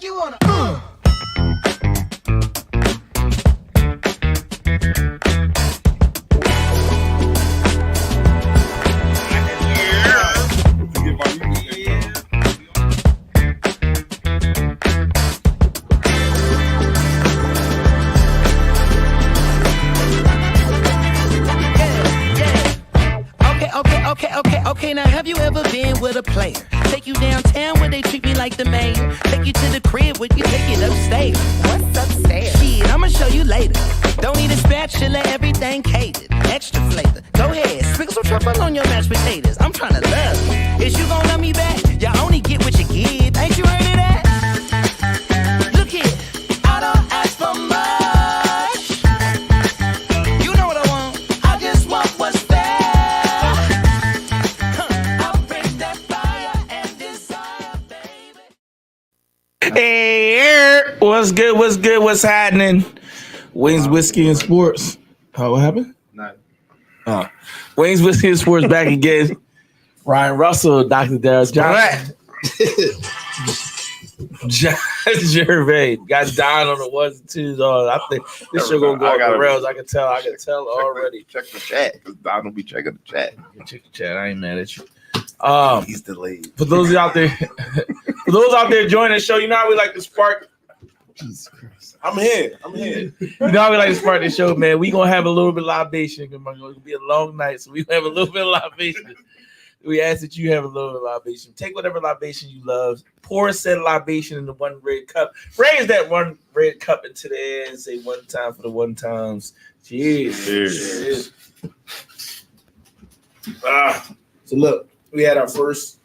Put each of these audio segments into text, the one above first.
like you wanna. Okay, now have you ever been with a player? Take you downtown where they treat me like the mayor. Take you to the crib where you take it upstairs. What's upstairs? Shit, I'ma show you later. Don't need a spatula, everything catered. Extra flavor. Go ahead, sprinkle some truffle on your mashed potatoes. I'm tryna love you. Is you gon' love me back? You only get what you give. Ain't you heard of that? Look here, I don't ask for much. You know what I want. I just want what's fair. Hey, what's good? What's good? What's happening? Wings, Whiskey, and Sports. What happened? Nothing. Wings, Whiskey, and Sports back again. Ryan Russell, Dr. Darryl Johnson. John Gervais. Got down on the ones and twos. I think this shit gonna go off the rails. I can tell already. Check the chat. I don't be checking the chat. Check the chat. I ain't mad at you. He's delayed. For those out there joining the show, you know how we like to spark. Jesus Christ. I'm here. You know how we like to spark the show, man. We gonna have a little bit of libation. It's gonna be a long night, so we gonna have a little bit of libation. We ask that you have a little bit of libation. Take whatever libation you love. Pour said libation in the one red cup. Raise that one red cup into the air and say one time for the one times. Cheers. Cheers. So look, we had our first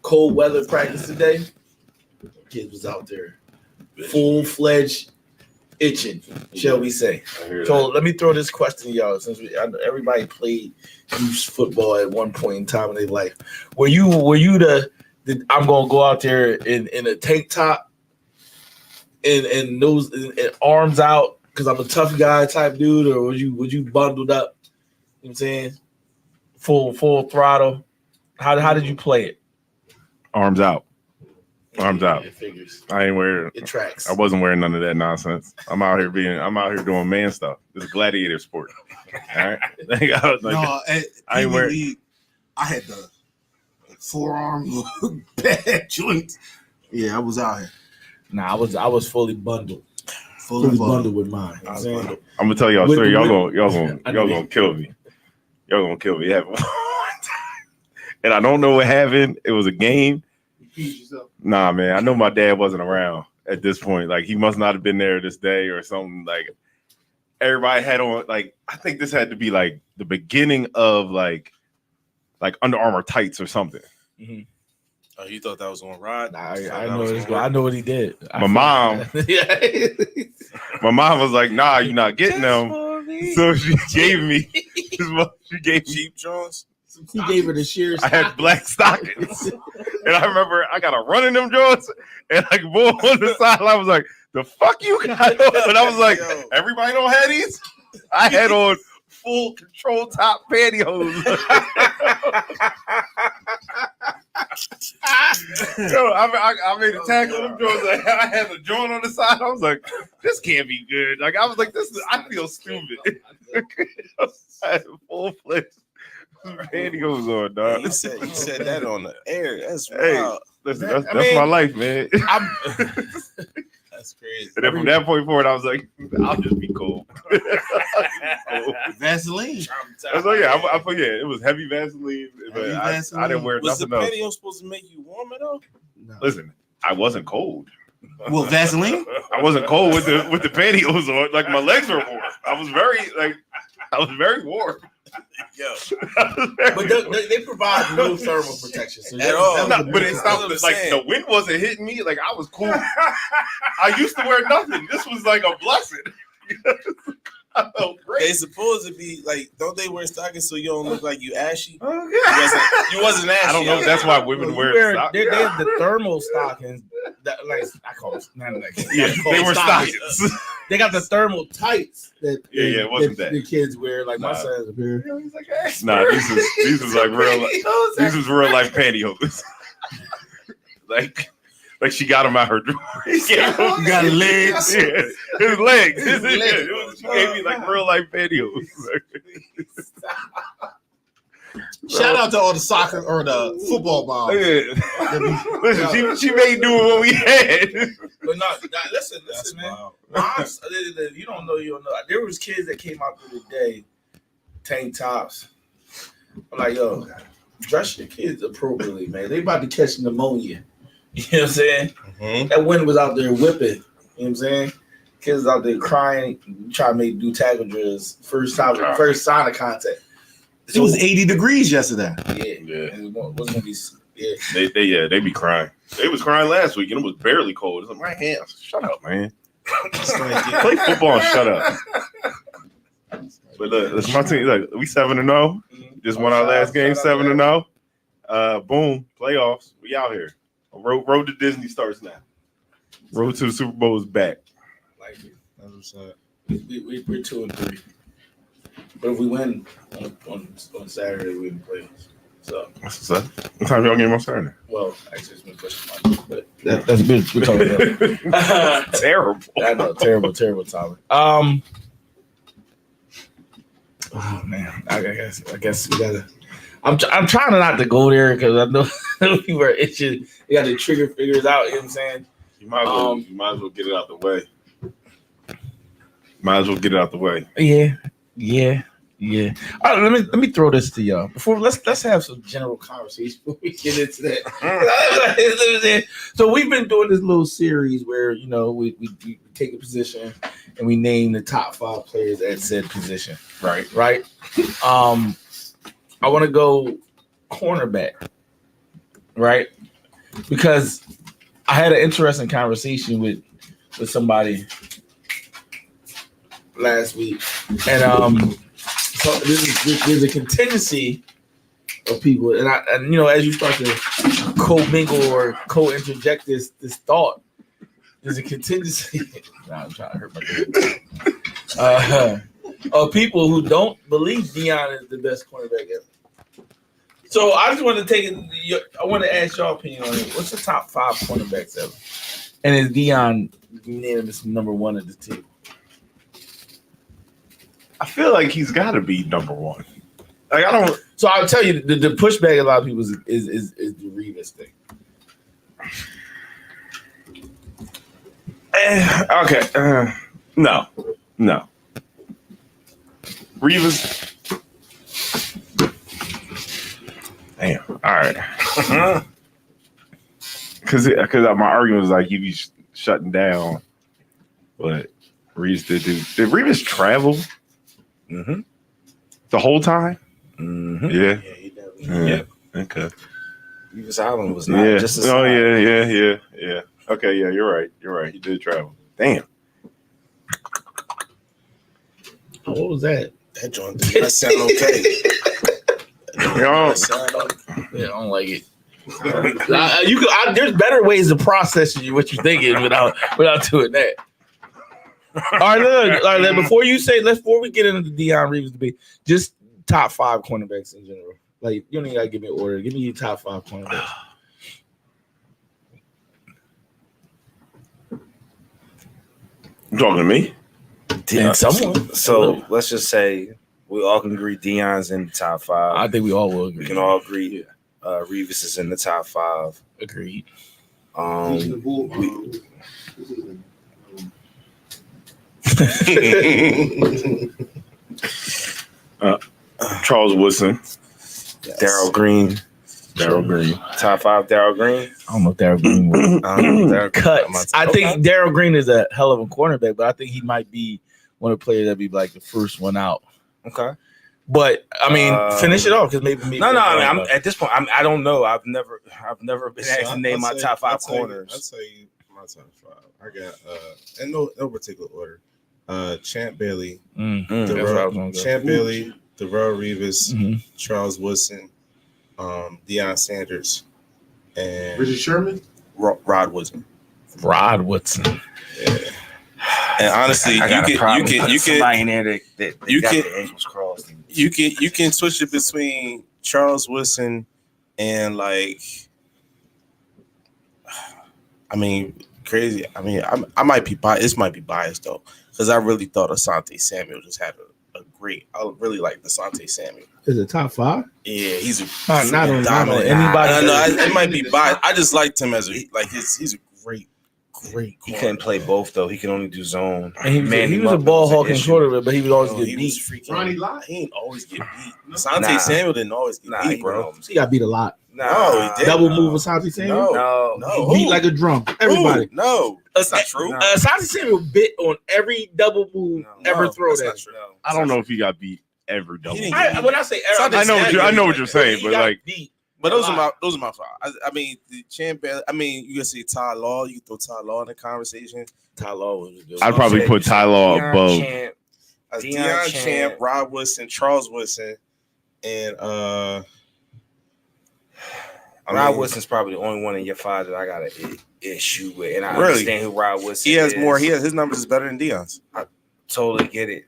cold weather practice today. Kids was out there full-fledged itching, shall we say. So let me throw this question to y'all, since I know everybody played youth football at one point in time in their life. Were you the I'm gonna go out there in a tank top and nose and arms out because I'm a tough guy type dude, or was you bundled up? You know what I'm saying? Full throttle. How did you play it? Arms out. It figures. I ain't wearing. It tracks. I wasn't wearing none of that nonsense. I'm out here doing man stuff. This is gladiator sport. All right. I ain't wearing. I had the forearm bad joints. Yeah, I was out here. Nah, I was fully bundled. Fully bundled with mine. I'm gonna tell y'all a story. Y'all gonna kill me. Y'all gonna kill me. Yeah. And I don't know what happened. It was a game. Nah, man. I know my dad wasn't around at this point. Like, he must not have been there this day or something. Like, everybody had on, like, I think this had to be like the beginning of like Under Armour tights or something. Mm-hmm. Oh, you thought that was on Rod? Nah, I know what he did. My mom was like, "Nah, you're not getting them." So she gave me. She gave me cheap Jones. He gave her the shears. I had black stockings, and I remember I got a run in them joints, and like boy on the sideline was like, "The fuck you got on?" And I was like, "Everybody don't have these." I had on full control top pantyhose. Yo, I made a tackle on them joints. Like, I had a joint on the side. I was like, "This can't be good." Like, I was like, I feel stupid. I had full fledged pantyhose on, dog. You said that on the air. That's wild. Listen, that's my life, man. That's crazy. And then from that point forward, I was like, I'll just be cold. Vaseline. I was like, I forget. It was heavy Vaseline. But I didn't wear was nothing else. Was the pantyhose supposed to make you warmer though? No. Listen, I wasn't cold. Well, Vaseline? I wasn't cold with the pantyhose on. Like, my legs were warm. I was very warm. Yo. But they provide no thermal protection. So at all. But it stopped. Like, the wind wasn't hitting me. Like, I was cool. I used to wear nothing. This was like a blessing. I felt great. They supposed to be like, don't they wear stockings so you don't look like you ashy? You wasn't ashy. I don't know. That's why women wear stockings. They have the thermal stockings. That, like, I call them. They were stockings. They got the thermal tights that it wasn't that the kids wear. Like, my son's up here. Nah, these was like real. These was real life pantyhose. Like Like she got him out her drawer. You got legs. Yeah. His legs. She gave me like real life videos. Shout out to all the soccer or the football moms. Yeah. Listen, she made do with what we had. But no, listen, man. Moms, you don't know. There was kids that came out the day, tank tops. I'm like, yo, dress your kids appropriately, man. They about to catch pneumonia. You know what I'm saying? Mm-hmm. That wind was out there whipping. You know what I'm saying? Kids out there crying, trying to do tackle drills. First sign of contact. It was 80 degrees yesterday. Yeah. It was gonna be. Yeah. They be crying. They was crying last week and it was barely cold. It's like my hands. Shut up, man. Play football and shut up. But look, it's my team. Look, we 7-0. Just won our last game, 7-0. Boom, playoffs. We out here. Road to Disney starts now. Road to the Super Bowl is back. Like it. That's what's up. We're 2-3. But if we win on Saturday, we can play. So that's what's up. What time y'all game on Saturday? Well, actually, it's been pushing my but that's good. We're talking about terrible. I know, terrible, Tyler. Oh man, I guess we gotta. I'm trying not to go there because I know people are itching. You got the trigger figures out. You know what I'm saying? You might as well get it out the way. Might as well get it out the way. Yeah. All right, let me throw this to y'all. Before let's have some general conversation before we get into that. So we've been doing this little series where we take a position and we name the top 5 players at said position. Right. I want to go cornerback, right? Because I had an interesting conversation with somebody last week, and so there's a contingency of people, and as you start to co-mingle or co-interject this thought, there's a contingency. I'm trying to hurt my of people who don't believe Deion is the best cornerback ever. So I just want to I want to ask y'all opinion on it. What's the top 5 cornerbacks ever? And is Deion unanimous number 1 at the team? I feel like he's got to be number 1. Like I don't. So I'll tell you the pushback a lot of people is the Revis thing. Okay. No. Revis. Damn. All right. Because my argument was like he be shutting down, but Revis did Revis travel? Mm-hmm. The whole time? Mm-hmm. Yeah. he does. Yeah. Okay. Revis Island was not just a side. Yeah. Okay, yeah, you're right. He did travel. Damn. What was that? That joint did not sound okay. Yeah, I don't like it. There's better ways to process what you're thinking without doing that. All right, before we get into the Deion Revis debate, just top 5 cornerbacks in general. Like you don't even gotta give me an order. Give me your top 5 cornerbacks. You talking to me? Someone. So let's just say we all can agree Deion's in the top 5. I think we all will agree. We can all agree Revis is in the top 5. Agreed. Charles Woodson. Yes. Darryl Green. Top 5 Darryl Green. I don't know if Darryl Green will cut. I think Darryl Green is a hell of a cornerback, but I think he might be one of the players that'd be like the first one out. Okay. But I mean, finish it off because maybe. No. I mean, at this point, I don't know. I've never been asked to name my top 5 corners. I'll tell you my top 5. I got in no particular order. Champ Bailey, Champ Bailey, Darrell Revis, Charles Woodson, Deion Sanders, and Richard Sherman, Rod Woodson. Yeah. And honestly, you can somebody in there that you got can- the ankles crossed. you can switch it between Charles Woodson and like I mean, crazy. I mean, I might be biased. This might be biased though, because I really thought Asante Samuel just had a great. I really like Asante Samuel. Is it top 5? Yeah, he's not on dominant. anybody. I know it might be biased. I just liked him as he's a great. He couldn't play both though. He can only do zone. And he was a ball hawking quarterback, but he would always get beat. Ronnie Lott, he ain't always get beat. Asante Samuel didn't always get beat, bro. He got beat a lot. No, he did. Double move Asante Samuel. No, he beat like a drum. Everybody. No, that's not true. Asante Samuel bit on every double move ever thrown at him. I don't know if he got beat every double. When I say every, I know what you're saying, but like. Beat. But those are my five. I mean, the champ. I mean, you can say Ty Law. You can throw Ty Law in the conversation. Ty Law was good. I'd probably put Ty Law above Deion Champ, Rob Woodson, Charles Woodson, and Rob Woodson's probably the only one in your five that I got an issue with, and I understand who Rob Woodson is. He has more. His numbers is better than Deion's. I totally get it.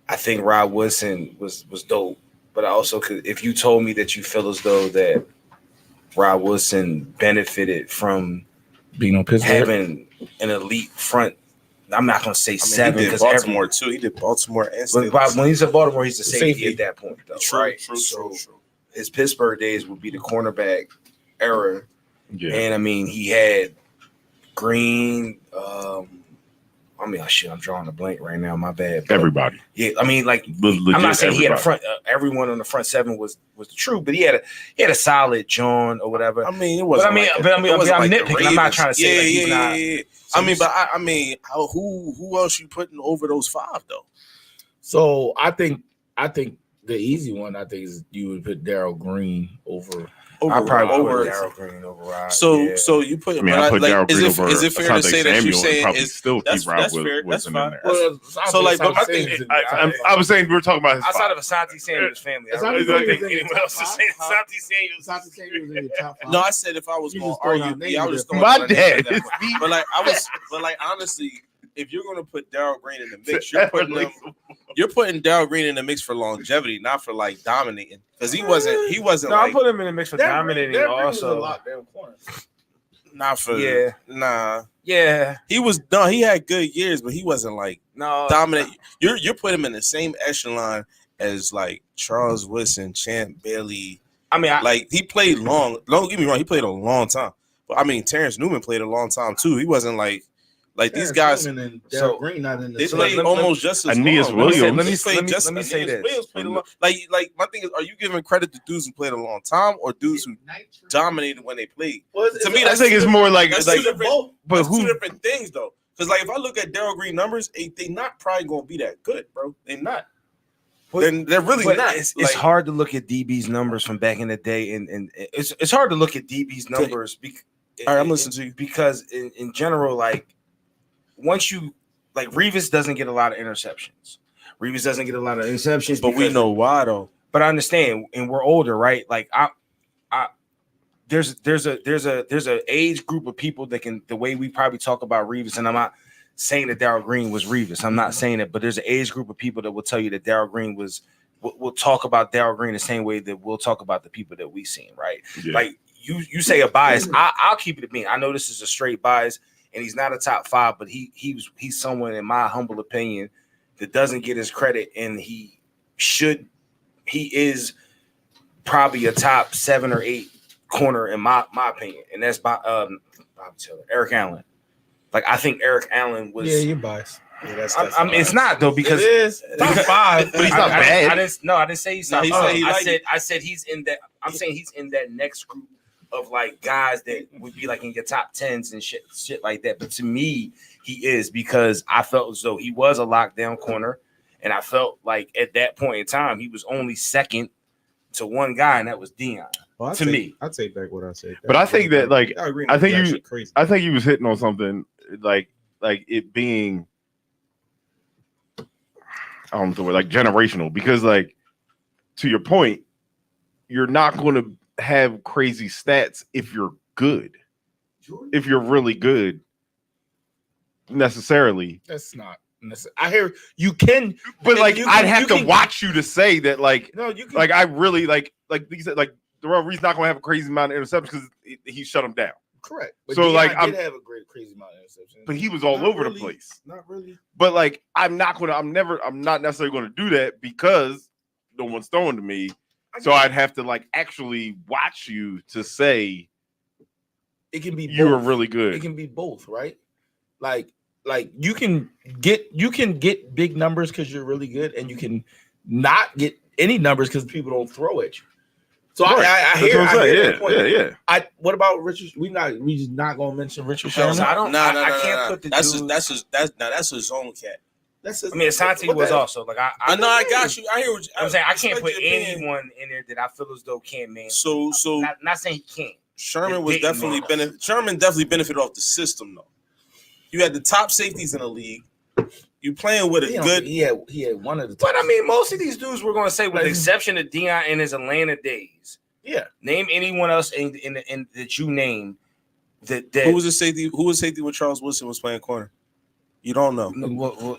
I think Rob Woodson was dope, but I also could. If you told me that you feel as though that Rob Woodson benefited from being on Pittsburgh, having an elite front, I'm not going to say 7 because Baltimore too. He did Baltimore and Steelers. When he's at Baltimore, he's the safety at that point, though. True. His Pittsburgh days would be the cornerback era, and I mean he had Green. I'm drawing a blank right now. My bad. But everybody. Yeah, I mean, like I'm not saying he had a front. Everyone on the front 7 was the truth, but he had a solid John or whatever. I mean, it wasn't. I'm nitpicking. I'm not trying to say he's not. I mean, who else you putting over those 5 though? So I think the easy one is you would put Darrell Green over. I probably over Darrell Green over Rod. So you put. I put Darrell Green over. Is it fair to say that you're saying is still keep Rob Woodson in there? So like, but my thing, I was saying we were talking about his outside of Asante Samuel's family. I don't think anyone else is saying Asante Samuel's in the top 5. No, I said if I was going to argue, I was just my dad. But like honestly, if you're going to put Darrell Green in the mix, you're putting Darrell Green in the mix for longevity, not for like dominating. Because he wasn't. No, I put him in the mix for dominating. Also, not for. Nah. Yeah. He was done. He had good years, but he wasn't like dominant. You're putting him in the same echelon as like Charles Woodson, Champ Bailey. I mean, like he played long. Don't get me wrong. He played a long time. But I mean, Terrence Newman played a long time too. He wasn't like these guys. So Green not in they played almost just as Aeneas long. Williams. Let me say this. Williams played a long, like my thing is, are you giving credit to dudes who played a long time or dudes who dominated when they played? To me, I think it's more like two different things though. Because like if I look at Darrell Green numbers, they not probably gonna be that good, bro. They're not. They're really not. It's hard to look at DB's numbers from back in the day, and it's hard to look at DB's numbers. All right, I'm listening to you because in general, like. Once you like Revis doesn't get a lot of interceptions. But we know why though. But I understand, and we're older, right? Like there's a age group of people that can the way we probably talk about Revis, and I'm not saying that Darrell Green was Revis. I'm not saying it, but there's an age group of people that will tell you that Darrell Green was. We'll talk about Darrell Green the same way that we'll talk about the people that we seen, right? Yeah. Like you say a bias. I'll keep it at me. I know this is a straight bias. And he's not a top 5, but he's someone, in my humble opinion, that doesn't get his credit, and he is probably a top 7 or 8 corner in my opinion, and that's by Eric Allen. Like I think Eric Allen was. Yeah, you're biased. Yeah, that's it's not though because it is top 5, but he's not bad. I didn't say he's top 5. I said he's in that. I'm saying he's in that next group of like guys that would be like in your top 10s and shit like that. But to me, he is because I felt as though he was a lockdown corner, and I felt like at that point in time he was only second to one guy, and that was Deion. Well, to me, I take back what I said. But I think that like I think he was hitting on something like it being I don't know the word like generational because like to your point, you're not going to have crazy stats if you're good. If you're really good, necessarily. That's not necessary. I hear you can, but like I'd have to watch you to say that. Like, no, you can, like I really like you said, like Darrell Reese not going to have a crazy amount of interceptions because he shut him down. Correct. But So, Deion like, did have a great crazy amount of interceptions. But he was all over the place. Not really. But like, I'm not necessarily going to do that because no one's throwing to me. So I'd have to like actually watch you to say it can be you were really good. It can be both, right? Like you can get big numbers because you're really good, and you can not get any numbers because people don't throw at you. So right. I hear that point. Yeah. What about Richard? We just not gonna mention Richard Sherman. I can't put the that's his own cat. Asante was also like I know I got you. I hear what I'm saying. I can't put anyone in there that I feel as though can't man. So not saying he can't. Sherman was definitely Sherman definitely benefited off the system though. You had the top safeties in the league. You playing with a good. He had one of the. But I mean, most of these dudes we're going to say, with the exception of Deion in his Atlanta days. Yeah. Name anyone else in that you named that. Who was the safety? Who was safety when Charles Woodson was playing corner? You don't know.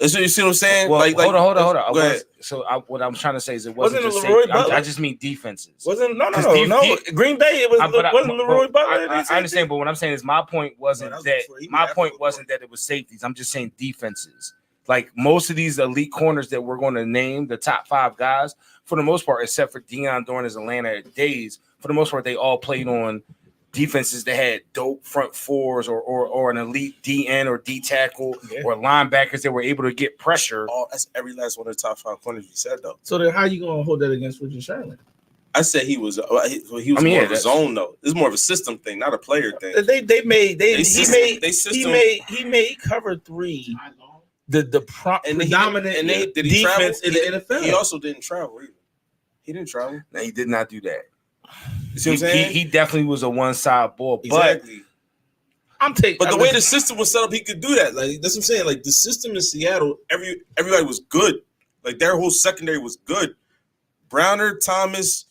You see what I'm saying? Well, hold on. Go ahead. What I'm trying to say is it wasn't just Leroy safety. I just mean defenses. Wasn't no. Green Bay. It wasn't Leroy Butler. I understand, but what I'm saying is my point wasn't that it was safeties. I'm just saying defenses. Like most of these elite corners that we're going to name, the top 5 guys, for the most part, except for Deion during his Atlanta days, for the most part, they all played on defenses that had dope front fours or an elite DN or D tackle or linebackers that were able to get pressure. That's every last one of the top 5 corners you said though. So then, how you going to hold that against Richard Sherman? I said he was more of a zone though. It's more of a system thing, not a player thing. He made cover 3. The predominant defense in the NFL. He also didn't travel either. He didn't travel. No, he did not do that. You see what I'm saying? He definitely was a one-side ball. Exactly. But the way the system was set up, he could do that. Like that's what I'm saying. Like the system in Seattle, everybody was good. Like their whole secondary was good. Browner, Thomas,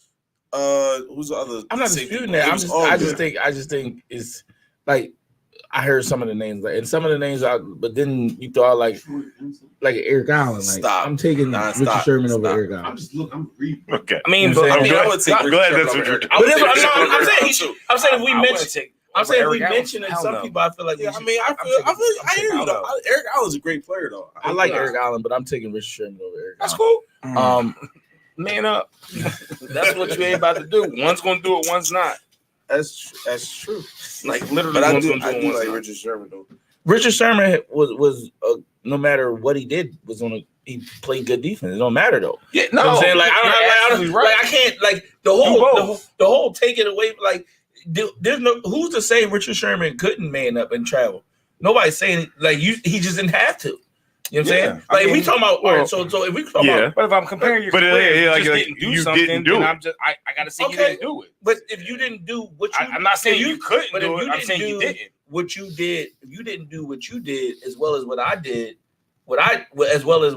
who's the other? I'm not disputing that. I just think it's like. I heard some of the names, and some of the names but then you thought like Eric Allen. Like, stop. I'm taking Richard Sherman over Eric Allen. I'm reading. Okay. I mean, I would take Richard Sherman. I'm saying if we mention it, some people I feel like. I hear you though. Eric Allen's a great player though. I like Eric Allen, but I'm taking Richard Sherman over Eric. That's cool. Man up. That's what you ain't about to do. One's gonna do it, one's not. That's true. Like literally, but I do like Richard Sherman though. Richard Sherman was no matter what he did he played good defense. It don't matter though. Yeah, no. You know what I'm saying I can't like the whole take it away. Like there's no who's to say Richard Sherman couldn't man up and travel. Nobody's saying like he just didn't have to. You know what I'm saying? Like if we talking about all right, so if we talking about, but if I'm comparing your career, you didn't do something, then I'm just I gotta say you didn't do it. But if you didn't do what you, I'm not saying you couldn't do it. I'm saying you didn't. What you did, if you didn't do what you did as well as what I did, as well as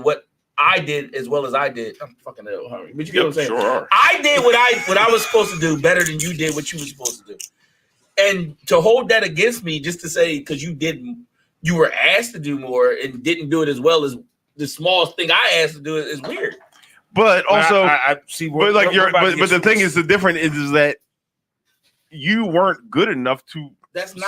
I did. I'm fucking hungry, but you get what I'm saying. Sure. I did what I was supposed to do better than you did what you were supposed to do, and to hold that against me just to say because you were asked to do more and didn't do it as well as the smallest thing I asked to do is weird. But also, I see. But the thing is, the difference is that you weren't good enough to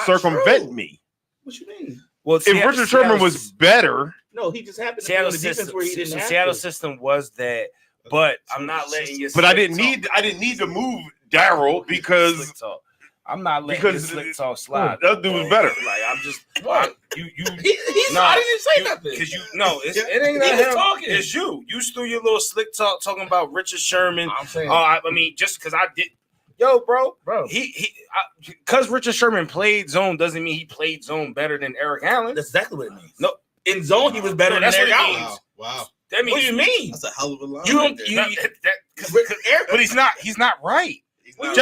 circumvent me. What you mean? Well, if Richard Sherman was better, no, he just happened to be on the defense where he didn't have to. Seattle system was that, but I'm not letting you. But I didn't need to move Darryl because. I'm not letting this slick talk slide. That dude was better. Like I'm just I didn't say nothing. Because it ain't that him talking. It's you. You threw your little slick talk talking about Richard Sherman. I'm saying. I mean, just because I did. Yo, bro. Because Richard Sherman played zone doesn't mean he played zone better than Eric Allen. That's exactly what it means. No, in zone he was better than Eric Allen. Wow. That means what do you mean? That's a hell of a line. But he's not right. I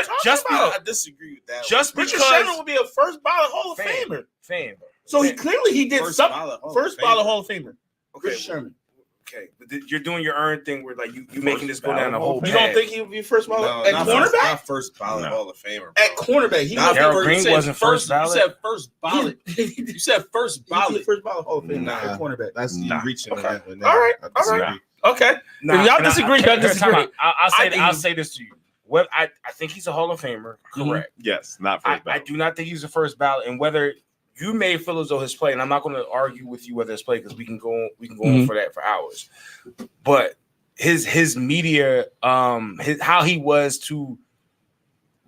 disagree with that. Just Richard Sherman would be a first ballot Hall of Famer. So he did first something. First ballot Hall of Famer. Okay, Richard Sherman. Okay, but you're doing your earn thing where like you making this go down the whole. You don't think he would be first ballot at cornerback? Not first ballot Hall of Famer. At cornerback, Darryl Green wasn't first ballot. You said first ballot. You said first ballot. First ballot Hall of Famer. At cornerback. That's you reaching. Okay. All right. Okay. If y'all disagree, y'all disagree. I'll say this to you. Well, I think he's a Hall of Famer. Correct. Yes, not first I do not think he's the first ballot. And whether you may feel as though his play, and I'm not going to argue with you whether it's play because we can go on for that for hours. But his media, how he was to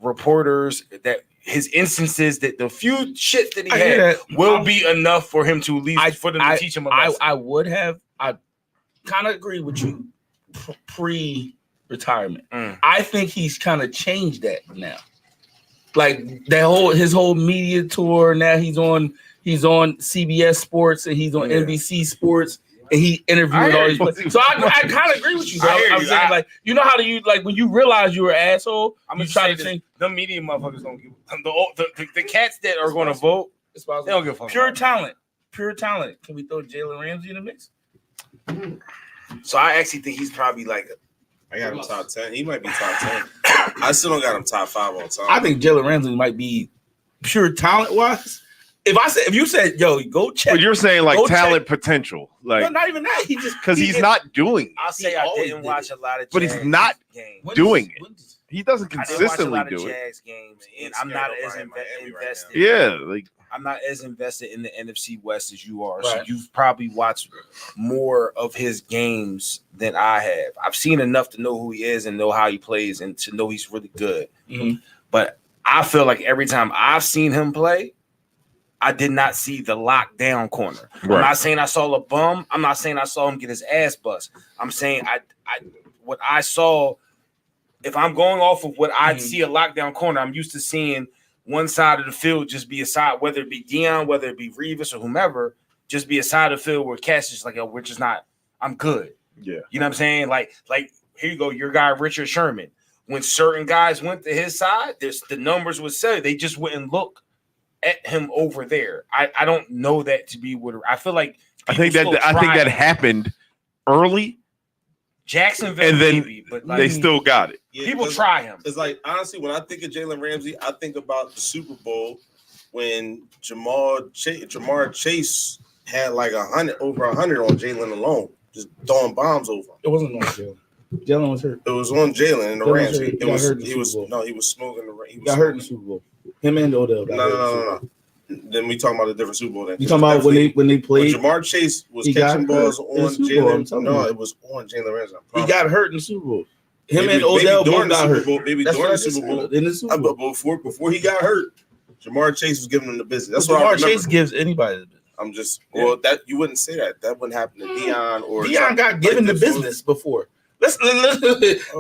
reporters, that his instances, that the few shit that he had will be enough for him to at least for them to teach him a lesson. I kind of agree with you pre-retirement. I think he's kind of changed that now. Like his whole media tour. Now he's on CBS Sports and he's on NBC Sports and he interviewed all these players. So I kind of agree with you. Bro. I'm saying like, you know how do you like when you realize you're an asshole? I'm gonna try to change. The media motherfuckers don't give the cats that are going to vote. They don't give a fuck. Pure talent. Can we throw Jalen Ramsey in the mix? So I actually think he's probably like I got him top 10. He might be top 10. I still don't got him top 5 all time. I think Jalen Ramsey might be pure talent wise. If you said, yo, go check. But you're saying like talent potential. Like no, not even that. He just because he's not doing it. I'll say I didn't watch a lot of Jags but he's not doing it. He doesn't consistently do it. Jags games, and I'm not as invested. Yeah, like I'm not as invested in the NFC West as you are. Right. So you've probably watched more of his games than I have. I've seen enough to know who he is and know how he plays and to know he's really good. But I feel like every time I've seen him play, I did not see the lockdown corner. Right. I'm not saying I saw a bum. I'm not saying I saw him get his ass bust. I'm saying what I saw, if I'm going off of what I see a lockdown corner, I'm used to seeing one side of the field just be a side, whether it be Dion, whether it be Revis or whomever, just be a side of the field where Cash is like, yo, we're just not, I'm good. Yeah. You know what I'm saying? Like here you go, your guy Richard Sherman. When certain guys went to his side, the numbers would say they just wouldn't look at him over there. I don't know that to be what I feel like. I think that happened early. Jacksonville, and then maybe, but they still got it. Yeah, people try him. It's like honestly, when I think of Jalen Ramsey, I think about the Super Bowl when Jamar Chase had like over 100 on Jalen alone, just throwing bombs over him. It wasn't on Jalen. Jalen was hurt. It was on Jalen in the Rams. He was smoking the Rams. He got hurt in the Super Bowl. Him and Odell. No. Then we talking about a different Super Bowl. Then you talking about when they played? When Jamar Chase was catching balls on Jalen. No, it was on Jalen Ramsey. He got hurt in the Super Bowl. Him and Odell both got hurt. Maybe during the Super Bowl. In the Super Bowl. Before he got hurt, Jamar Chase was giving him the business. That's what Jamar Chase gives anybody the business. I'm just that you wouldn't say that. That wouldn't happen to Dion or Dion got given the business before. Listen,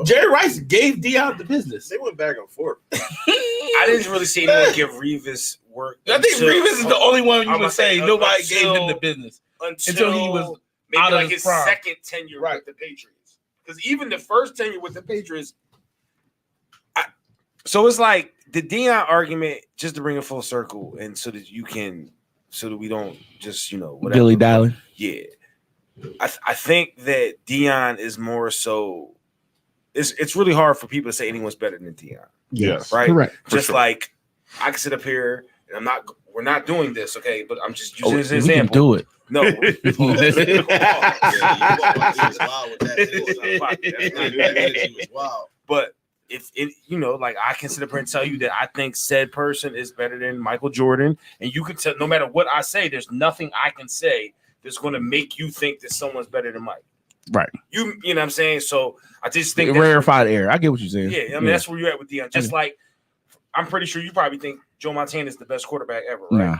Jerry Rice gave Dion the business. They went back and forth. I didn't really see anyone give Revis work. I think Revis is the only one you would say nobody gave him the business until he was maybe out like of his prime. second tenure with the Patriots. Because even the first tenure with the Patriots, so it's like the Dion argument, just to bring it full circle, and so that we don't just whatever. Dilly dally. Yeah. I think that Dion is more so. It's really hard for people to say anyone's better than Dion. Yes, right. Correct. Just like I can sit up here and we're not doing this, okay? But I'm just using this example. We can do it. No. But if it, like I can sit up here and tell you that I think said person is better than Michael Jordan, and you can tell no matter what I say, there's nothing I can say that's going to make you think that someone's better than Mike. Right. You know what I'm saying? So I just think rarefied air. I get what you're saying. Yeah, I mean that's where you're at with Dion. Just like I'm pretty sure you probably think Joe Montana is the best quarterback ever, right? Nah.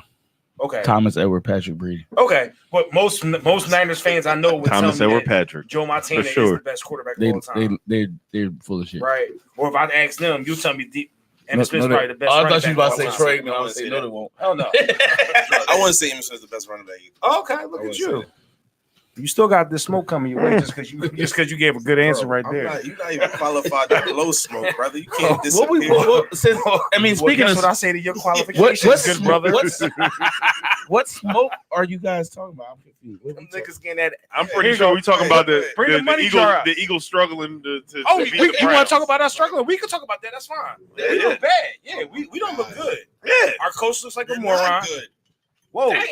Okay. Thomas Edward Patrick Brady. Okay, but most Niners fans I know would Thomas tell me Edward Patrick. Joe Montana is the best quarterback of all time. They're full of shit. Right. Or if I ask them, you tell me Emmitt Smith's probably the best. I thought you were about to say Troy. Aikman. I would say no, they won't. Hell no. I wouldn't say Emmitt Smith's the best running back either. Okay, look at you. You still got the smoke coming your way just because you gave a good answer right there. You're not even qualified to blow smoke, brother. You can't disappear. Speaking of what I say to your qualifications, good brother. What smoke are you guys talking about? I'm confused. Them niggas getting that. I'm pretty sure we talking about the Eagles struggling to you want to talk about us struggling? We can talk about that. That's fine. We look bad. Yeah, we don't look good. Yeah, our coach looks like a moron. Good. Whoa. Damn.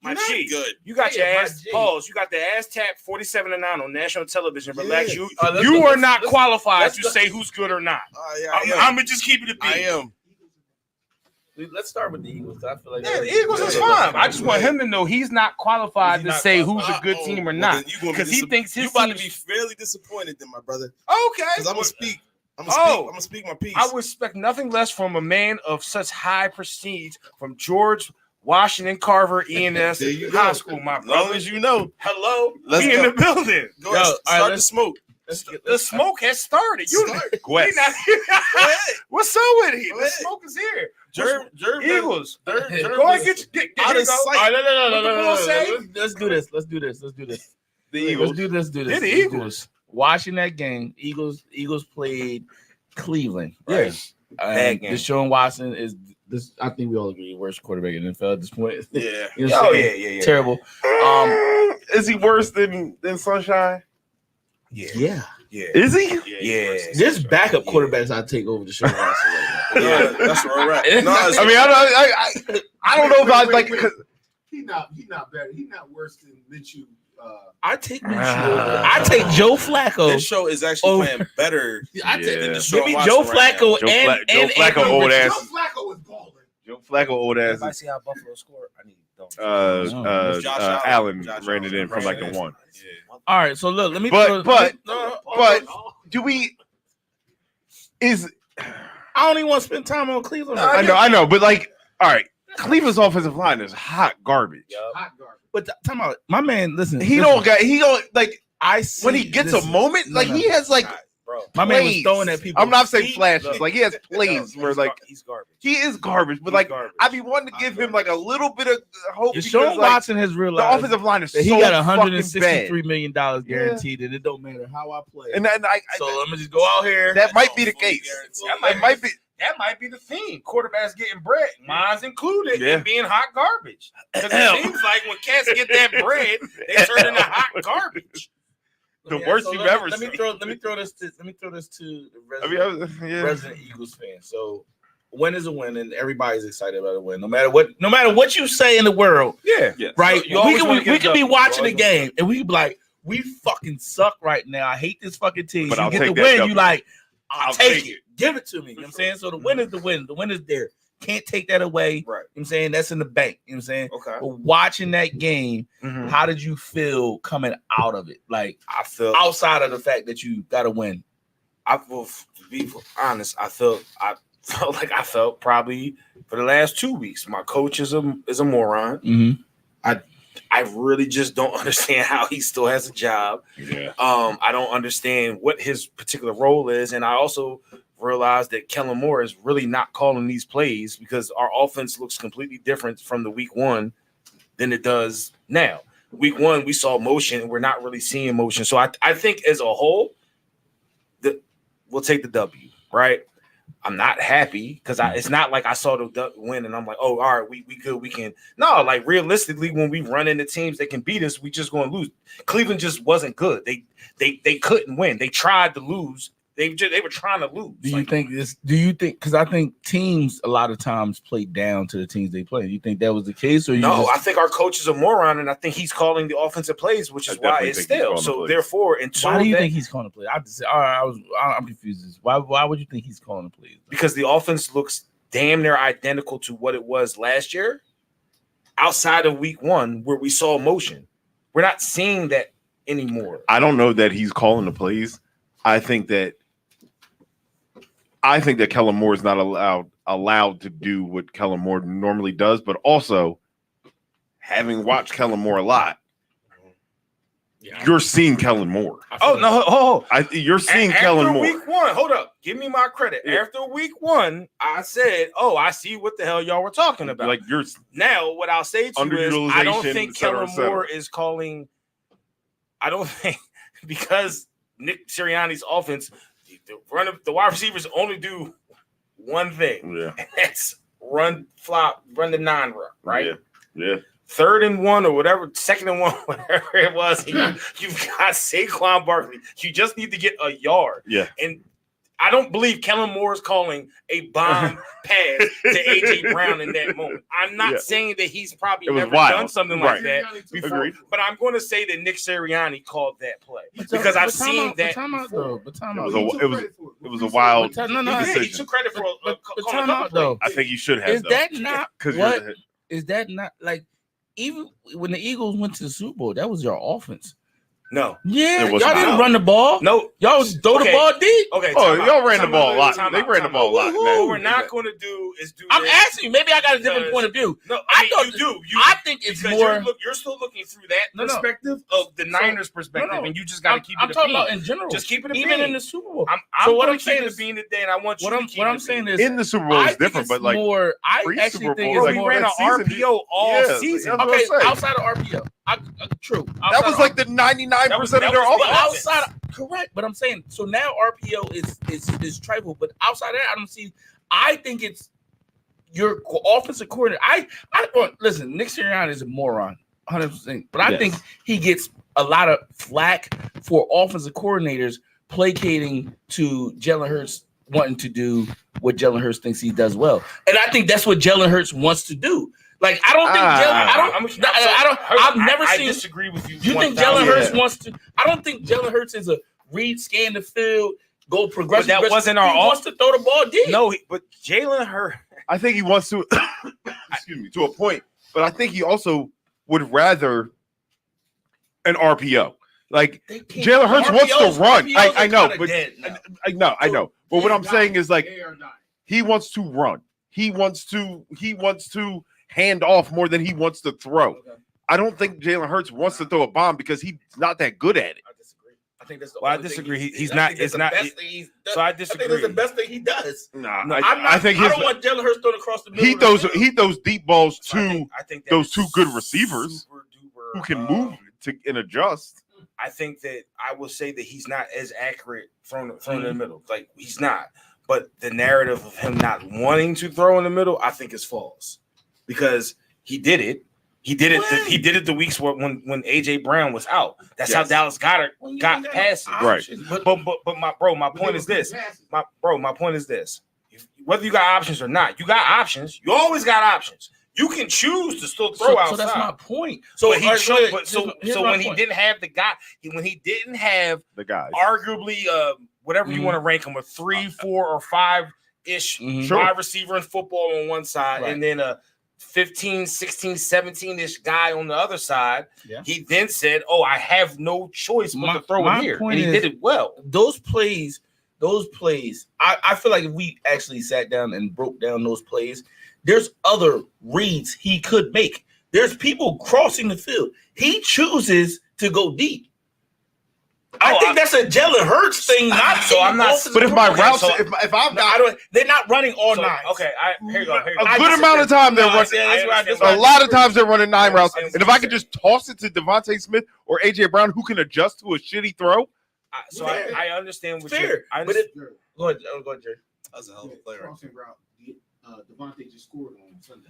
My Not G, good. you got Yeah, your my ass G. pause. You got the ass tap 47-9 on national television. Relax, Yeah. you are not qualified let's to go. say who's good or not. Yeah, I'm gonna just keep it a beat. I am. Let's start with the Eagles. I feel like Yeah, the Eagles is fine. I just want him to know he's not qualified to say who's a good team or not, because he thinks his you about to team's- be fairly disappointed, then, my brother. Okay. Because I'm gonna speak. I'm gonna speak my piece. I would expect nothing less from a man of such high prestige from George Washington Carver E&S There you High go. School, my As brother. long as you know. Hello, Let's we in go. the building. Go ahead. Start the smoke. The smoke has started. You Start. we not, Go ahead. what's up with it? Go The ahead. smoke is here. Jerv, Eagles. Jerv, Go ahead, get out here of go. sight. All right, no. What the ball say? Let's do this. Let's do this. The Eagles. Let's do this. Yeah, the Let's do Eagles. this. Watching that game, Eagles played Cleveland. Right? Bad game. Deshaun Watson is this. I think we all agree worst quarterback in the NFL at this point. Yeah. You know what I'm saying? yeah. Terrible. Is he worse than Sunshine? Yeah. Is he? Yeah. There's backup quarterbacks I take over Deshaun Watson right now. Yeah, that's where we're at. No, I mean, I don't know if I like. He's not better. He's not worse than Minshew. I take Minshew. I take Joe Flacco. this show is actually playing better. I take Yeah. than give Deshaun me Watson Joe right now. Flacco Joe and Flacco, Anthony old Richardson. ass. Joe Flacco was balling. Joe Flacco, old ass. If I see how Buffalo score, I need Josh Allen Josh ran it in from like the Right. one. Yeah. All right, so look, let me. But but do we? Is I don't even want to spend time on Cleveland. I know, but like, all right, Cleveland's offensive line is hot garbage. Hot garbage. But time out, my man. Listen, He don't like I see, when he gets listen, a moment, no, like no. he has like bro. My man was plays. throwing at people. I'm not saying He- flashes, look, like he has plays where like he's garbage. he is garbage, but He's like garbage. I be wanting to give him like a little bit of hope because Deshaun like, Watson has the realized offensive line is that he so got fucking $163 million guaranteed, and it don't matter how I play. bad. And I so let me just go out here. that might be the case. That might be. That might be the theme. Quarterbacks getting bread, mine's included, Yeah. and being hot garbage. Because it seems like when cats get that bread, they turn into hot garbage. The worst you've ever Let me seen. throw this to the I resident, mean, yeah. resident Eagles fan. So win is a win, and everybody's excited about a win. No matter what you say in the world, Yeah. right? You always wanna We get could be double. watching the You always game, and we could be like, we fucking suck right now. I hate this fucking team. But You I'll get the take that win, W. you like, I'll take take it. Give it to me. You know what I'm saying? So the win is the win. The win is there. Can't take that away. Right. You know what I'm saying? That's in the bank. You know what I'm saying? Okay. But watching that game, Mhm. how did you feel coming out of it? Like I feel outside of the fact that you got to win. I will be honest. I felt like I felt probably for the last 2 weeks. My coach is a moron. Mm-hmm. I really just don't understand how he still has a job. Yeah. I don't understand what his particular role is, and I also realized that Kellen Moore is really not calling these plays because our offense looks completely different from the week one than it does now. Week one, we saw motion, and we're not really seeing motion. So I think as a whole, we'll take the W, right? I'm not happy because it's not like I saw the win and I'm like, oh, all right, we good, we can. No, like realistically, when we run into teams that can beat us, we just going to lose. Cleveland just wasn't good. They couldn't win. They tried to lose. They were trying to lose. Do you think this? Do you think? Because I think teams a lot of times play down to the teams they play. You think that was the case, or you No, just, I think our coach is a moron, and I think he's calling the offensive plays, which is I why definitely it's think he's stale. calling the So plays. therefore, until why do you that- think he's calling the play? I just all right, I'm confused. Why would you think he's calling the plays? because the offense looks damn near identical to what it was last year, outside of week one where we saw motion. We're not seeing that anymore. I don't know that he's calling the plays. I think that Kellen Moore is not allowed to do what Kellen Moore normally does, but also having watched Kellen Moore a lot, you're seeing Kellen Moore. Oh no! You're seeing After Kellen Moore. week one, hold up. Give me my credit. Yeah. After week one, I said, "Oh, I see what the hell y'all were talking about." Like you're Now, what I'll say to you is, I don't Underutilization, think et cetera, Kellen et cetera. Moore is calling. I don't think because Nick Sirianni's offense, the wide receivers only do one thing, Yeah. and that's run the non-run, right? Yeah. 3rd and 1 or whatever, 2nd and 1, whatever it was. You've got Saquon Barkley. You just need to get a yard. Yeah. And I don't believe Kellen Moore is calling a bomb pass to AJ Brown in that moment. I'm not saying that he's probably never done something like that before, but I'm going to say that Nick Sirianni called that play because I've seen that. It was a wild. He took credit for time out though. I think you should have. Is that not what? Is that not like even when the Eagles went to the Super Bowl? That was your offense. No. Yeah, y'all didn't run the ball. No. Y'all throw the ball deep. Okay. Y'all ran the ball a lot. They ran the ball a lot. What we're not going to do is do. I'm asking you. Maybe I got a different point of view. No, I thought you do. I think it's more. You're still looking through that perspective of the Niners' perspective, and you just got to keep it. I'm talking about in general. Just keep it even in the Super Bowl. So what I'm saying is being today, and I want you to keep it. What I'm saying is in the Super Bowl is different, but like more. I actually think it's we ran an RPO all season. Okay, outside of RPO. True. That was like the 99% of their offense. Outside, correct. But I'm saying so now RPO is trifle. But outside of that, I don't see. I think it's your offensive coordinator. Listen. Nick Sirianni is a moron, 100%. But I think he gets a lot of flack for offensive coordinators placating to Jalen Hurts wanting to do what Jalen Hurts thinks he does well, and I think that's what Jalen Hurts wants to do. Like I don't think I've never seen. I disagree with you. You think Jalen Hurts wants to? I don't think Jalen Hurts is a read, scan the field, go progressive. But that wasn't our. He wants to throw the ball deep. No, but Jalen Hurts. I think he wants to. Excuse me, to a point. But I think he also would rather an RPO. Like Jalen Hurts wants to run. I know, but I know. But what I'm saying is like he wants to run. He wants to hand off more than he wants to throw. Okay. I don't think Jalen Hurts wants to throw a bomb because he's not that good at it. I disagree. I think that's the I disagree. He's not. It's not. So I disagree. I think that's the best thing he does. I think I don't want Jalen Hurts thrown across the middle. He throws deep balls to I think those two good receivers who can move and adjust. I think that I will say that he's not as accurate thrown in the middle. Like he's not. But the narrative of him not wanting to throw in the middle, I think is false. Because he did it. He did it the weeks when AJ Brown was out. That's how Dallas got past it. Right. But my point is this. My point is this. Whether you got options or not, you got options. You always got options. You can choose to still throw outside. So that's my point. So when he didn't have the guy, when he didn't have the guys, arguably whatever you want to rank him, a 3, 4, or 5-ish wide receiver in football on one side, and then a 15, 16, 17-ish guy on the other side. Yeah. He then said, I have no choice but to throw it here. And he did it well. Those plays, I feel like if we actually sat down and broke down those plays, there's other reads he could make. There's people crossing the field. He chooses to go deep. I think that's a Jalen Hurts thing. I'm not. But if my routes, if I'm not, they're not running all 9. Okay, here you go. A good amount of time they're running. A lot of times they're running 9 routes. And if I could just toss it to Devontae Smith or AJ Brown, who can adjust to a shitty throw. I understand what you're. Go ahead, Jerry. That was a hell of a play right there. Devontae just scored on Sunday.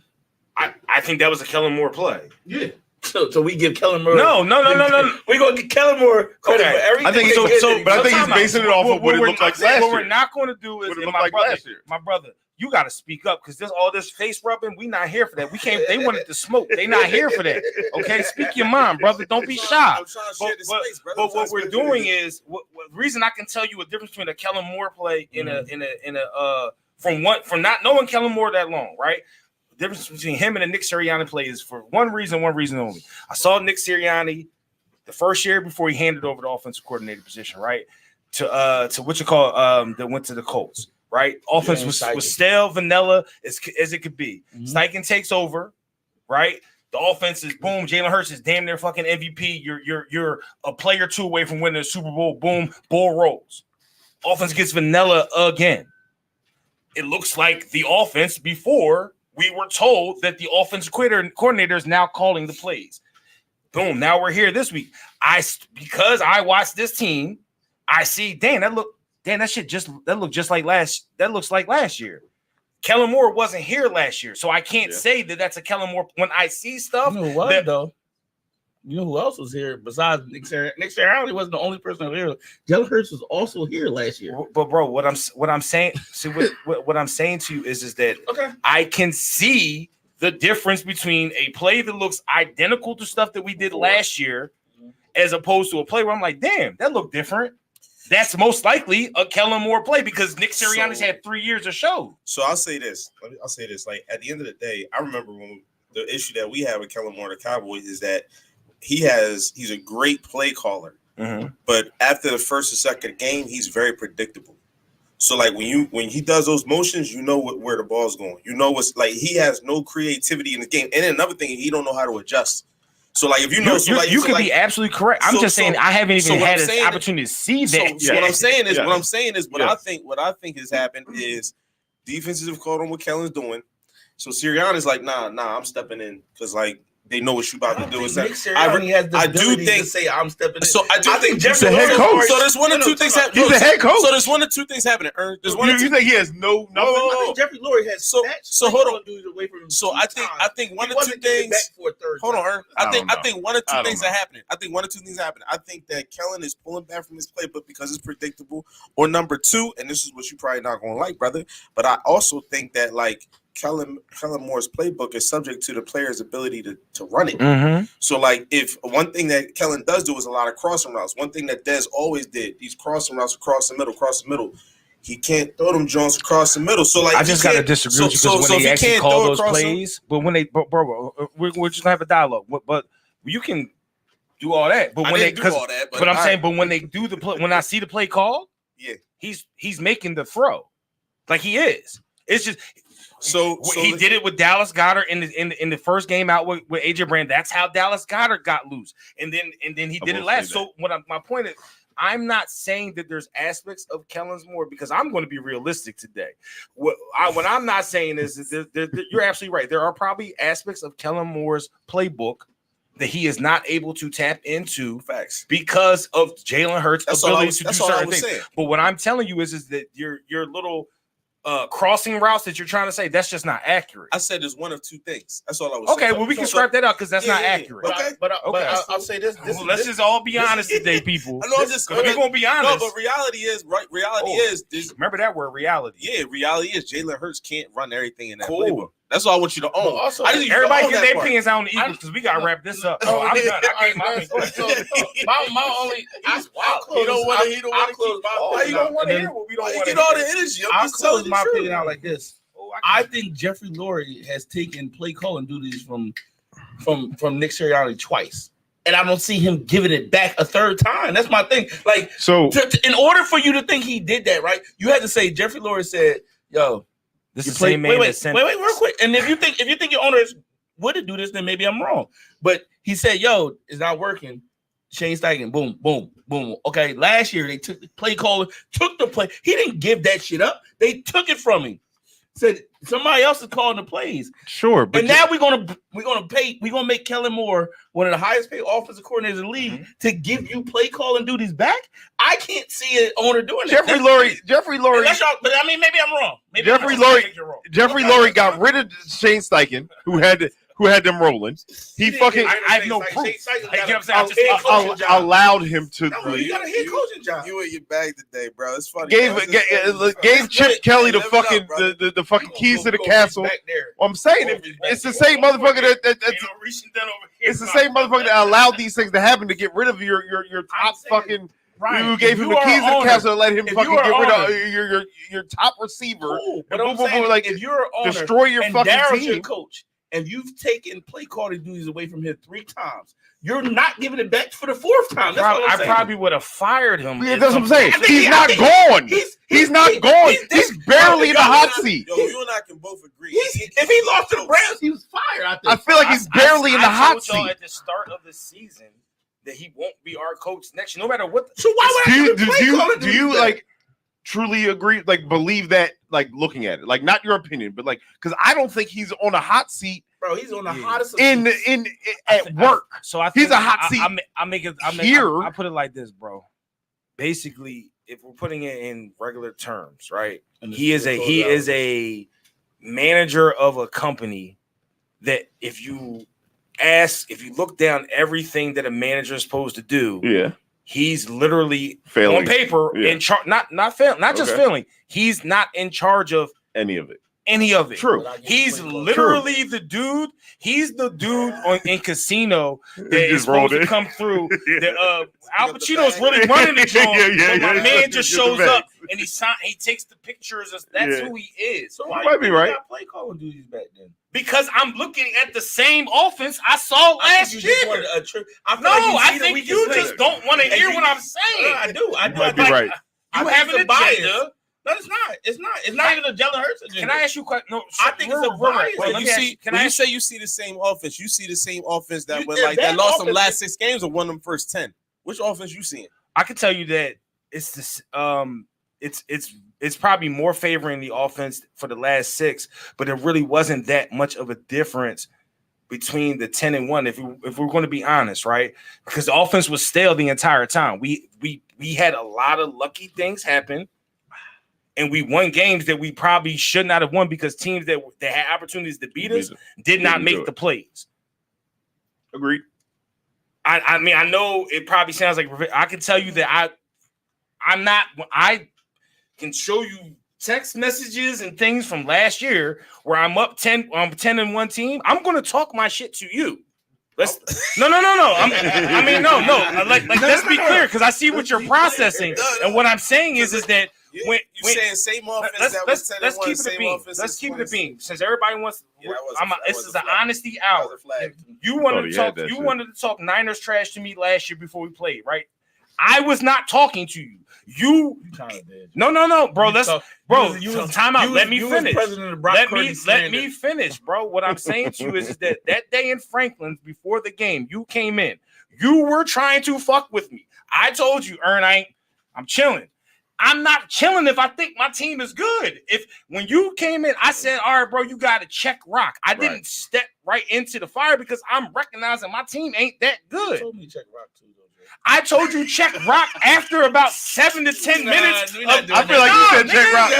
I think that was a Kellen Moore play. Yeah. So we give Kellen Moore. No. We're gonna get Kellen Moore credit for everything. I think but I think he's basing it off of what it looked like last year. What we're not going to do is, my brother, you got to speak up because there's all this face rubbing. We not here for that. We can't. They wanted to smoke. They not here for that. Okay, speak your mind, brother. Don't be shy. But what we're doing is, the reason I can tell you a difference between a Kellen Moore play from not knowing Kellen Moore that long, right? The difference between him and the Nick Sirianni play is for one reason only. I saw Nick Sirianni the first year before he handed over the offensive coordinator position, right? To what you call that went to the Colts, right? Offense was stale, vanilla as it could be. Steichen takes over, right? The offense is boom. Jalen Hurts is damn near fucking MVP. You're a player 2 away from winning the Super Bowl. Boom, ball rolls. Offense gets vanilla again. It looks like the offense before. We were told that the offensive coordinator is now calling the plays. Boom. Now we're here this week. Because I watched this team, I see, that looked just like last year. Kellen Moore wasn't here last year, so I can't say that that's a Kellen Moore. When I see stuff, though. You know who else was here besides Nick Sirianni? Nick Sirianni wasn't the only person here. Jalen Hurts was also here last year. But bro, what I'm saying, see what I'm saying to you is that Okay. I can see the difference between a play that looks identical to stuff that we did last year, as opposed to a play where I'm like, damn, that looked different. That's most likely a Kellen Moore play because Nick Sirianni's had 3 years of show. So I'll say this. Like at the end of the day, I remember when the issue that we had with Kellen Moore, the Cowboys, is that he's a great play caller, but after the first or second game, he's very predictable. So like when he does those motions, you know where the ball's going. You know what's like he has no creativity in the game. And then another thing, he don't know how to adjust. So like if you know, you could be absolutely correct. I'm just saying I haven't even had an opportunity to see that. So what I'm saying is what I think has happened is defenses have caught on what Kellen's doing. So Sirianni's like, nah, I'm stepping in because like they know what you about to do. Nick Sirianni has the ability to say I'm stepping in. So I think he's the head coach. So there's one or two things happening. He's the head coach. So there's one or two things happening. There's one. You think he has no? I think Jeffrey Lurie has so hold on. Away from him so I think one or two things. Hold on, Ern. I think one or two things are happening. I think that Kellen is pulling back from his playbook because it's predictable. Or number two, and this is what you probably not gonna like, brother. But I also think that like Kellen Moore's playbook is subject to the player's ability to run it. So, like, if one thing that Kellen does do is a lot of crossing routes. One thing that Dez always did, these crossing routes across the middle. He can't throw them Jones across the middle. So, like, I just gotta disagree with you because when they actually call those plays, but when they, bro, we're just gonna have a dialogue. But you can do all that. But when they do all that, but I'm saying, but when they do the play, when I see the play called, yeah, he's making the throw, like he is. It's just. So he did it with Dallas Goedert in the first game out with AJ Brown. That's how Dallas Goedert got loose, and then he did it last. So my point is, I'm not saying that there's aspects of Kellen Moore because I'm going to be realistic today. What I'm not saying is that you're absolutely right. There are probably aspects of Kellen Moore's playbook that he is not able to tap into because of Jalen Hurts' ability to do certain things. But what I'm telling you is that your little crossing routes that you're trying to say, that's just not accurate. I said there's one of two things. That's all I was saying. Okay, well, we can scrap that out because that's not accurate. But I'll say this. Let's just all be honest today, people. I know, we're going to be honest. No, but reality is, right? Reality is this. Remember that word, reality. Yeah, reality is Jalen Hurts can't run everything in that playbook. That's all I want you to own. Also, everybody get their opinions out on the Eagles because we got to wrap this up. Oh, I'm done. My only. He don't want to close. Why you don't want to hear what we don't want to get all the energy? I'll close my opinion out like this. I think Jeffrey Lurie has taken play calling duties from Nick Sirianni twice. And I don't see him giving it back a third time. That's my thing. Like, so in order for you to think he did that, right? You had to say Jeffrey Lurie said, "Yo, this is the same man." Wait, real quick. And if you think your owners would do this, then maybe I'm wrong. But he said, "Yo, it's not working." Shane Steichen, boom, boom, boom. Okay, last year they took the play caller, took the play. He didn't give that shit up. They took it from him. Said somebody else is calling the plays. Sure, but now we're gonna make Kellen Moore one of the highest paid offensive coordinators in the league to give you play calling duties back. I can't see an owner doing that. Jeffrey Lurie. But I mean, maybe I'm wrong. Jeffrey Lurie got rid of Shane Steichen, who had them rolling. He fucking I have no proof. Allowed him to leave. You got a head coaching job. You in your bag today, bro. It's funny. Gave Chip Kelly the fucking the fucking keys to the castle. I'm saying it's the same motherfucker it's the same motherfucker that allowed these things to happen to get rid of your top fucking. Right. You gave him the keys to the castle and let him fucking get rid of your top receiver. Cool. But I'm saying, like, if you're an owner, destroy your and fucking Daryl's team. Your coach, and you've taken play calling duties away from him 3 times, you're not giving it back for the 4th time. I probably would have fired him. Yeah, that's what I'm saying. He's not gone. He's not gone. He's barely in the hot seat. Yo, you and I can both agree. If he lost to the Browns, he was fired. I feel like he's barely in the hot seat. At the start of the season that he won't be our coach next year, no matter what. So why would do you like truly agree, like believe that, like looking at it, like not your opinion, but like because I don't think he's on a hot seat. Bro, he's on the hottest at work. So I think he's a hot seat. I put it like this, bro. Basically, if we're putting it in regular terms, right? He is a manager of a company that if you if you look down everything that a manager is supposed to do, he's literally failing on paper in charge. Not failing, not just failing. He's not in charge of any of it. True. He's literally the dude. He's the dude in Casino that is supposed to come through. Al Pacino's really running the joint, but my man just shows up and he takes the pictures. That's who he is. So why might be right. Play Call of Duty back then? Because I'm looking at the same offense I saw last year. I think you just don't want to hear what I'm saying. I do. You might be right. You have an agenda. No, it's not. It's not even a Jalen Hurts agenda. Can I ask you a question? No, I think it's a bias. Well, you say you see the same offense. You see the same offense that that lost them last 6 games or won them first 10. Which offense you seeing? I can tell you that it's this. It's probably more favoring the offense for the last 6, but there really wasn't that much of a difference between the 10 and 1. If we're going to be honest, right? Because the offense was stale the entire time. We had a lot of lucky things happen. And we won games that we probably should not have won because teams that had opportunities to beat us did not make the plays. Agreed. I mean, I know it probably sounds like I can tell you that I can show you text messages and things from last year where I'm up 10 on 10 and 1 team. I'm going to talk my shit to you. No. Like let's be clear because I see what you're processing, and what I'm saying is that. When saying same offense let's keep it a beam. Let's keep it a beam. Since everybody wants, this is an honesty hour. You wanted to talk. You wanted to talk Niners trash to me last year before we played, right? I was not talking to you. You no, bro. Time out. Let me finish. Let me finish, bro. What I'm saying to you is that day in Franklin's before the game, you came in. You were trying to fuck with me. I told you, I'm chilling. I'm not chilling if I think my team is good. When you came in, I said, all right, bro, you got to check rock. I didn't step right into the fire because I'm recognizing my team ain't that good. You told me check rock too, though, I told you check rock after about 7 to 10 minutes. I feel like you said check rock. The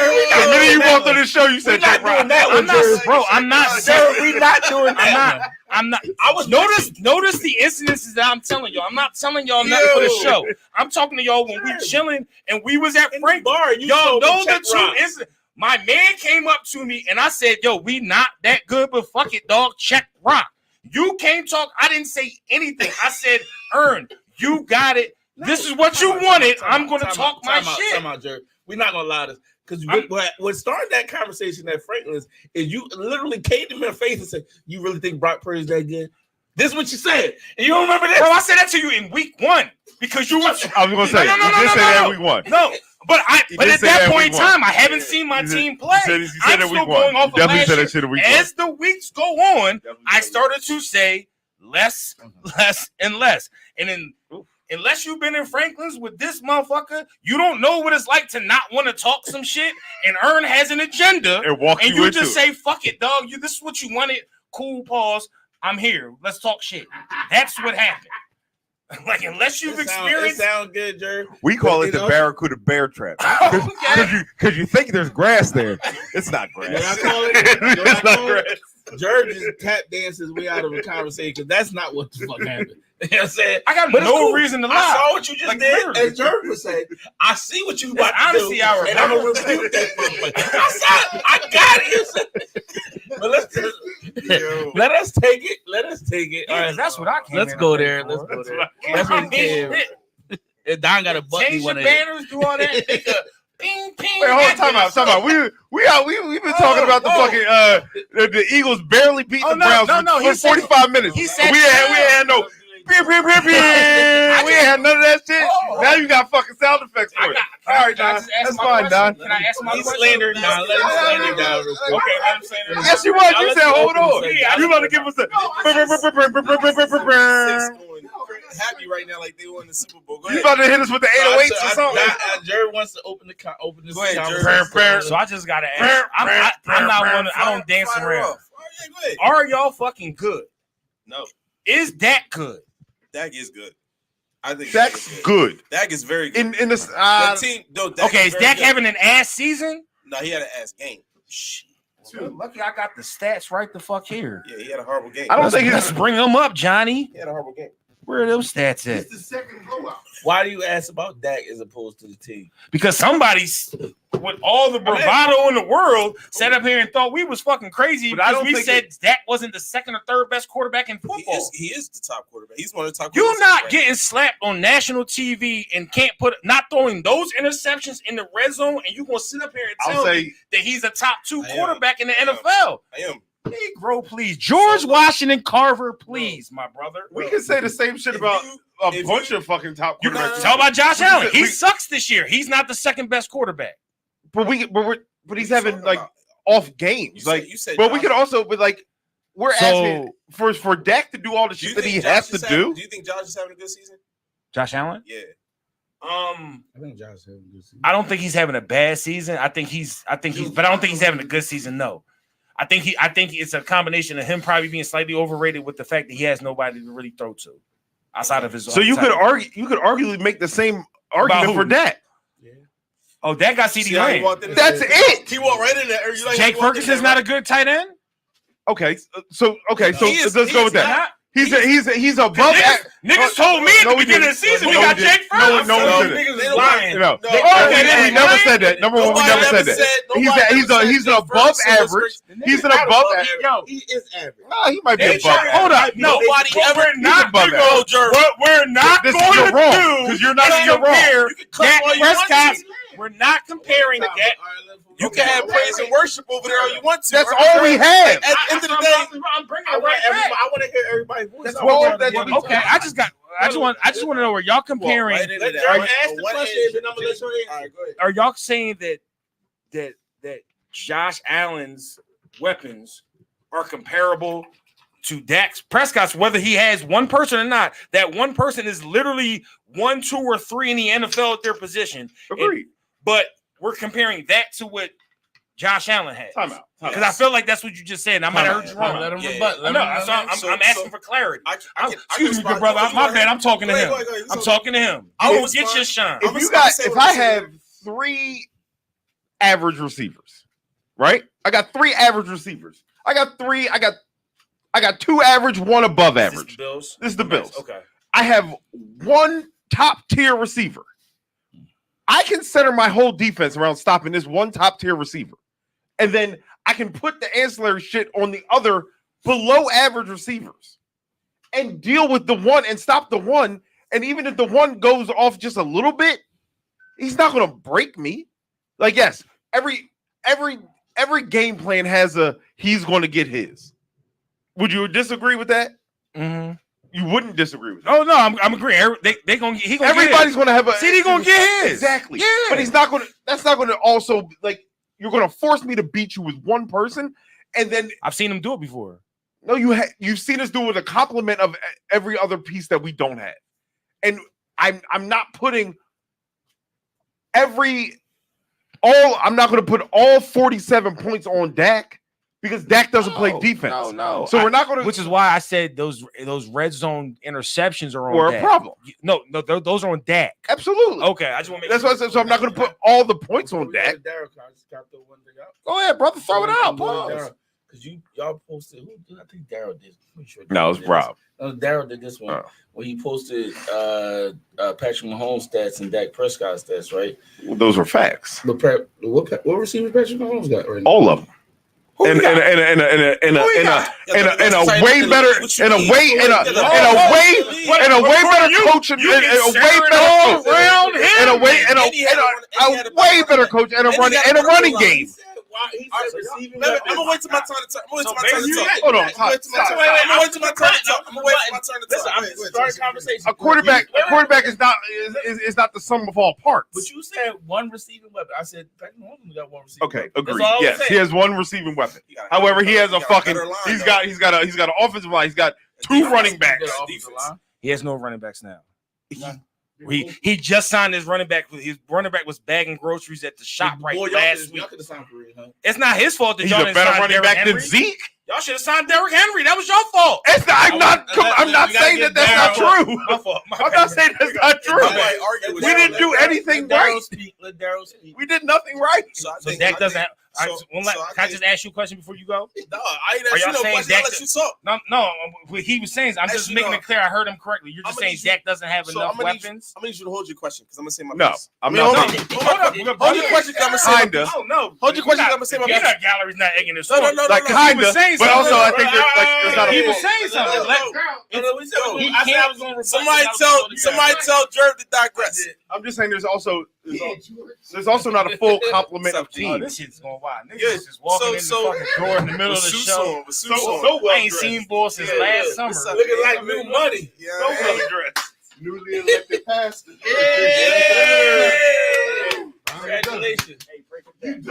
minute you walked on the show, you said check rock. I'm not. We're not doing that. I'm not. I was notice the incidences that I'm telling y'all. I'm not telling y'all nothing for the show. I'm talking to y'all when we chilling and we was at Frank Bar. Y'all know the two incidents. My man came up to me and I said, "Yo, we not that good, but fuck it, dog. Check rock." You came talk. I didn't say anything. I said, "Earn, you got it. This is what you wanted. I'm going to talk my shit." Time out, Jerry. We're not gonna lie to this. Because what started that conversation at Franklin's is you literally came to me in the face and said, "You really think Brock Purdy's that good?" This is what you said. And you don't remember that? Bro, I said that to you in week 1 because you were. I was going to say, you did say that in week 1. No, but at that point in time, I haven't seen my team play. I'm still going off of last year. As the weeks go on, I started to say less, and less. And then unless you've been in Franklin's with this motherfucker, you don't know what it's like to not want to talk some shit. And Earn has an agenda, and you just say, "Fuck it, dog. This is what you wanted." Cool. Pause. I'm here. Let's talk shit. That's what happened. Like, unless you've experienced, it sounds good, Jerry. We call it the Barracuda Bear Trap because you think there's grass there. It's not grass. It's not grass. Jerry just tap dances way out of the conversation because that's not what the fuck happened. You know what I'm saying? I got no reason to lie. I saw what you just did. Literally. As Jerry would say, I see what you about to do. And I'm going to rebuke that motherfucker. I got it. But let us take it. Let us take it. Yeah, all right, that's what I came. Let's go there. Let's go there. That's what he came. And Don got a button. Change your banners, do all that. Ping, ping. Wait, hold on, time out. We've been talking about the fucking the Eagles barely beat the Browns for 45 minutes. He said we had no. We ain't had none of that shit. Now you got fucking sound effects for it. All right, Don. That's fine, Don. Can I ask my question? Slander Don. Let him slander Don real quick. Okay, let him slander Don. Yes, you was. You said, hold on. You about to give us a happy right now like they won the Super Bowl. You about to hit us with the 808s or something? Jared wants to open this conversation. So I just gotta ask. I'm not one. I don't dance around. Are y'all fucking good? No. Is Dak good? Dak is good. I think Dak's good. Dak is very good. In the team, okay, is Dak having an ass season? No, he had an ass game. Shit. Lucky I got the stats right the fuck here. Yeah, he had a horrible game. I don't think Let's bring them up, Johnny. He had a horrible game. Where are those stats at? It's the second blowout. Why do you ask about Dak as opposed to the team? Because somebody's with all the bravado in the world sat up here and thought we was fucking crazy because we said Dak wasn't the second or third best quarterback in football. He is the top quarterback. He's one of the top. You're not getting slapped on national TV and can't not throwing those interceptions in the red zone, and you gonna sit up here and tell me that he's a top 2 quarterback in the NFL. I am. Negro, please. George Washington Carver, please, my brother. We can say the same shit about a bunch of fucking top You quarterbacks. can tell about Josh Allen. He sucks this year. He's not the second best quarterback. But he's having like off games. But we could also, but like, we're asking for Dak to do all the shit that he has to do. Do you think Josh is having a good season? Josh Allen? Yeah. I think Josh is having a good season. I don't think he's having a bad season. But I don't think he's having a good season. No. I think it's a combination of him probably being slightly overrated with the fact that he has nobody to really throw to outside of his. So you could arguably make the same argument for Dak. Yeah. Oh, Dak got CD Lamb. That's it. He walked right in there. Jake Ferguson's not a good tight end. Okay, so let's go with that. He's above. Niggas told me at the beginning of the season we got Jake Ferguson. No, niggas is lying. We never said that. Number one, we never said that. He's an above average. He's an above average. Yo, he is average. No, he might be above average. Hold up. Nobody ever not above average. What we're not going to do because you're not in your wrong. Dak Prescott. We're not comparing Dak. You can have praise and worship over there all you want to. That's all we have. At the end of the day, I'm bringing it right back. I want to hear everybody's voice. Okay, I just want to know where y'all comparing. Are y'all saying that Josh Allen's weapons are comparable to Dak Prescott's, whether he has one person or not? That one person is literally 1, 2, or 3 in the NFL at their position. Agreed. But we're comparing that to what Josh Allen has. Time out. Because I feel like that's what you just said. And I might have heard you wrong. Let him rebut. I'm asking for clarity. Excuse me, good brother. My bad. I'm talking to him. I'm talking to him. I will get your shine. If I have 3 average receivers, right? I got 3 average receivers. I got 2 average, 1 above average. This is the Bills. Okay. I have 1 top tier receiver. I can center my whole defense around stopping this 1 top tier receiver. And then I can put the ancillary shit on the other below average receivers and deal with the one and stop the one. And even if the one goes off just a little bit, he's not going to break me. Like, yes, every game plan has he's going to get his. Would you disagree with that? Mm-hmm. You wouldn't disagree with that. Oh no, I'm agreeing. They gonna get. Everybody's gonna have a. CD gonna get his. Exactly. Yeah. But he's not gonna. That's not gonna also like. You're gonna force me to beat you with one person, and then I've seen him do it before. No, you've seen us do it with a complement of every other piece that we don't have, and I'm not putting I'm not gonna put all 47 points on Dak. Because Dak doesn't play defense. No. So we're not going to. Which is why I said those red zone interceptions are on or Dak. a problem. No, those are on Dak. Absolutely. Okay, I just want to make That's why I said. So I'm not going to put all the points on Dak. Go ahead, brother. Throw it out. Pause. Because y'all posted. I think Daryl did. Sure no, it was Rob. Daryl did this one where he posted Patrick Mahomes stats and Dak Prescott stats. Right. Well, those were facts. What receivers Patrick Mahomes got right now? All of them. In a way better coach and a way better coach and a running game. I'm gonna wait till my turn to talk. Hold on. I'm gonna wait till my turn to talk. Start a conversation. A quarterback is not the sum of all parts. But you said one receiving weapon. I said Patrick Mahomes got one receiving. Okay, agreed. Yes, he has one receiving weapon. However, he has a fucking. He's got an offensive line. He's got 2 running backs. He has no running backs now. He just signed his running back. His running back was bagging groceries at the shop last week. It's not his fault that y'all didn't sign running back than Zeke. Y'all should have signed Derrick Henry. That was your fault. I'm not saying that that's not true. I'm not saying that's not true. We didn't do anything right. Let Daryl speak. We did nothing right. So Dak doesn't have. Can I just ask you a question before you go? No, I ain't asked you no question. I'll let you talk. No. What he was saying, I'm just making it clear. I heard him correctly. You're just saying Dak doesn't have enough weapons. I'm gonna need you to hold your question because I'm gonna say my piece. I'm not. Hold your question. I'm gonna say my piece. No. Hold your question. I'm gonna say my piece. Peanut gallery's not egging this. No. Like kinda, but also I think there's not a He full. was saying something. Somebody tell Jerv to digress. I'm just saying there's also not a full complement of Oh, teams. this shit's going wild. Niggas just walking in the fucking door in the middle of the show. So I ain't seen Bull since last summer. Looking like new money. Newly elected pastor. Congratulations. Hey, pray for that.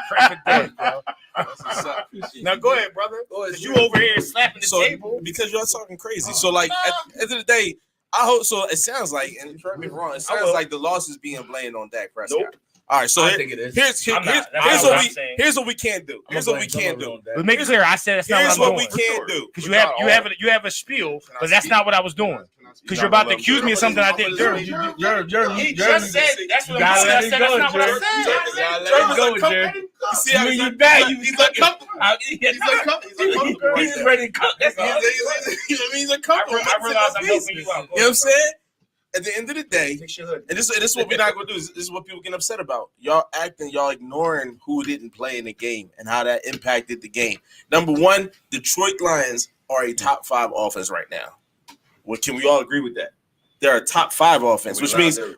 Pray for that, bro. Now go ahead, brother. You over here slapping the table because y'all talking crazy. So like at the end of the day, I hope so. It sounds like, and correct me if I'm wrong, it sounds like the loss is being blamed on Dak Prescott. Nope. All right, so I think it is. here's what we can't do. Here's what we can't do. But make it clear, I said that's not Here's what I'm what doing. we can't do. Because you have a spiel, but that's not what I was doing. Because you're about to accuse me of something I didn't do. He just said that's what I'm saying. That's not what I said. You see how you bad. He's uncomfortable. He's uncomfortable. He's ready to cook. He's uncomfortable. I realize I'm helping you out. You know what I'm saying? At the end of the day, and this is what we're not gonna do. This is what people get upset about. Y'all ignoring who didn't play in the game and how that impacted the game. Number one, Detroit Lions are a top 5 offense right now. Well, can we all agree with that? They're a top 5 offense, which means yeah.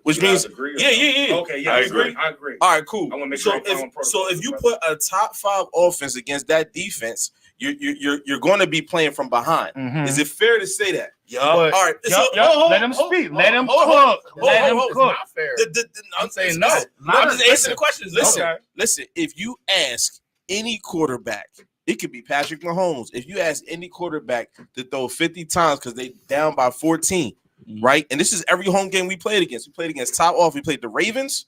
Okay, yeah, I agree. All right, cool. I want to make So sure if you put a top 5 offense against that defense, you're going to be playing from behind. Is it fair to say that? All right. Let him speak. Let him cook. Let him cook. I'm saying no. I'm just answering the questions. Listen. If you ask any quarterback, it could be Patrick Mahomes. If you ask any quarterback to throw 50 times because they down by 14, right? And this is every home game we played against. We played against top off. We played the Ravens.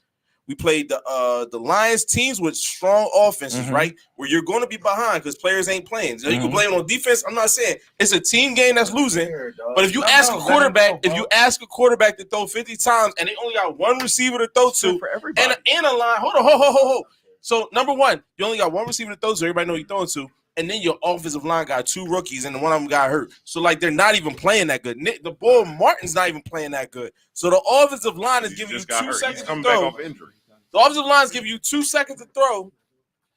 We played the Lions teams with strong offenses, right? Where you're going to be behind because players ain't playing. So you can blame on defense. I'm not saying it's a team game that's losing. But if you ask a quarterback, to throw 50 times and they only got one receiver to throw to and a line, hold on. So number one, you only got one receiver to throw to. Everybody know you're throwing to. And then your offensive line got 2 rookies, and one of them got hurt. So, like, they're not even playing that good. The boy Martin's not even playing that good. So the offensive line is giving you 2 seconds to throw. The offensive line is giving you 2 seconds to throw.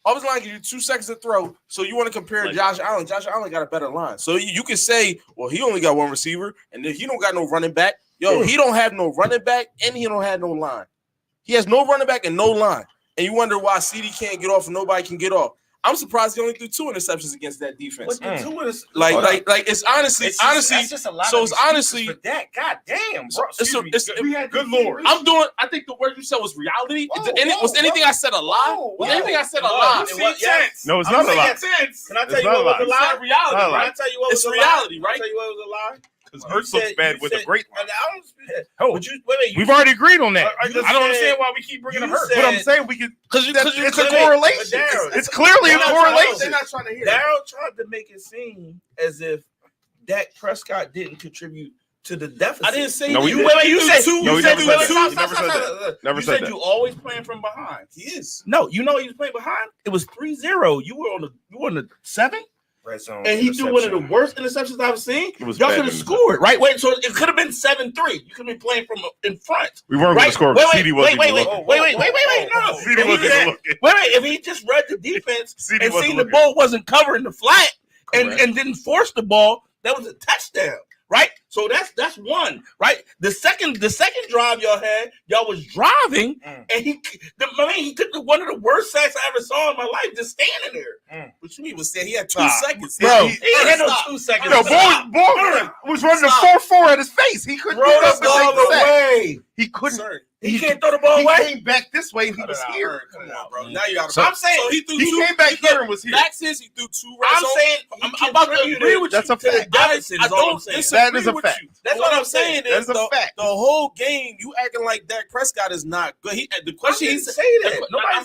Offensive line gives you 2 seconds to throw. So you want to compare Josh Allen. Josh Allen got a better line. So you can say, well, he only got one receiver, and if he don't got no running back, he don't have no running back, and he don't have no line. He has no running back and no line. And you wonder why CD can't get off and nobody can get off. I'm surprised he only threw 2 interceptions against that defense. Like it's honestly, that's just a lot. So it's honestly for that. God damn, bro. Good Lord. I think the word you said was reality. Was anything I said a lie? Was anything I said a lie? No, it's not a lie. Can I tell you what was a lie? Reality. Can I tell you what was a reality, right? Can I tell you what was a lie? Because Hurts looks bad with a great line. We've already agreed on that. I don't understand why we keep bringing up Hurts. But I'm saying we could because it's a correlation. It's clearly a correlation. They're not trying to hear. Darryl tried to make it seem as if Dak Prescott didn't contribute to the deficit. I didn't say no. You said 2. No, he never said that. He never said that. Never said that. You always playing from behind. He is. No, you know he was playing behind. It was 3-0. You were on the 7. And he threw one of the worst interceptions I've seen. Y'all could have scored, right? So it could have been 7-3. You could have been playing from in front. We weren't going to score. Wait. CD wasn't No. CD wasn't even looking. Wait. If he just read the defense and seen the ball wasn't covering the flat and didn't force the ball, that was a touchdown. Right, so that's one. Right, the second drive y'all had, y'all was driving, and he took one of the worst sacks I ever saw in my life, just standing there. What you mean was saying he had 2 seconds, bro? He had no 2 seconds. No, boy was running a 4-4 at his face. He couldn't throw the ball away. He couldn't. He can't throw the ball away. He came back this way and he was here. Come on, bro. Now you got. I'm saying so he came back here and was here. Back says he threw 2. I'm saying I'm about to agree with you. That's a fact. That is all I'm saying. That is a fact. That's what I'm saying. That's a fact. The whole game, you acting like Dak Prescott is not good. The question he said that.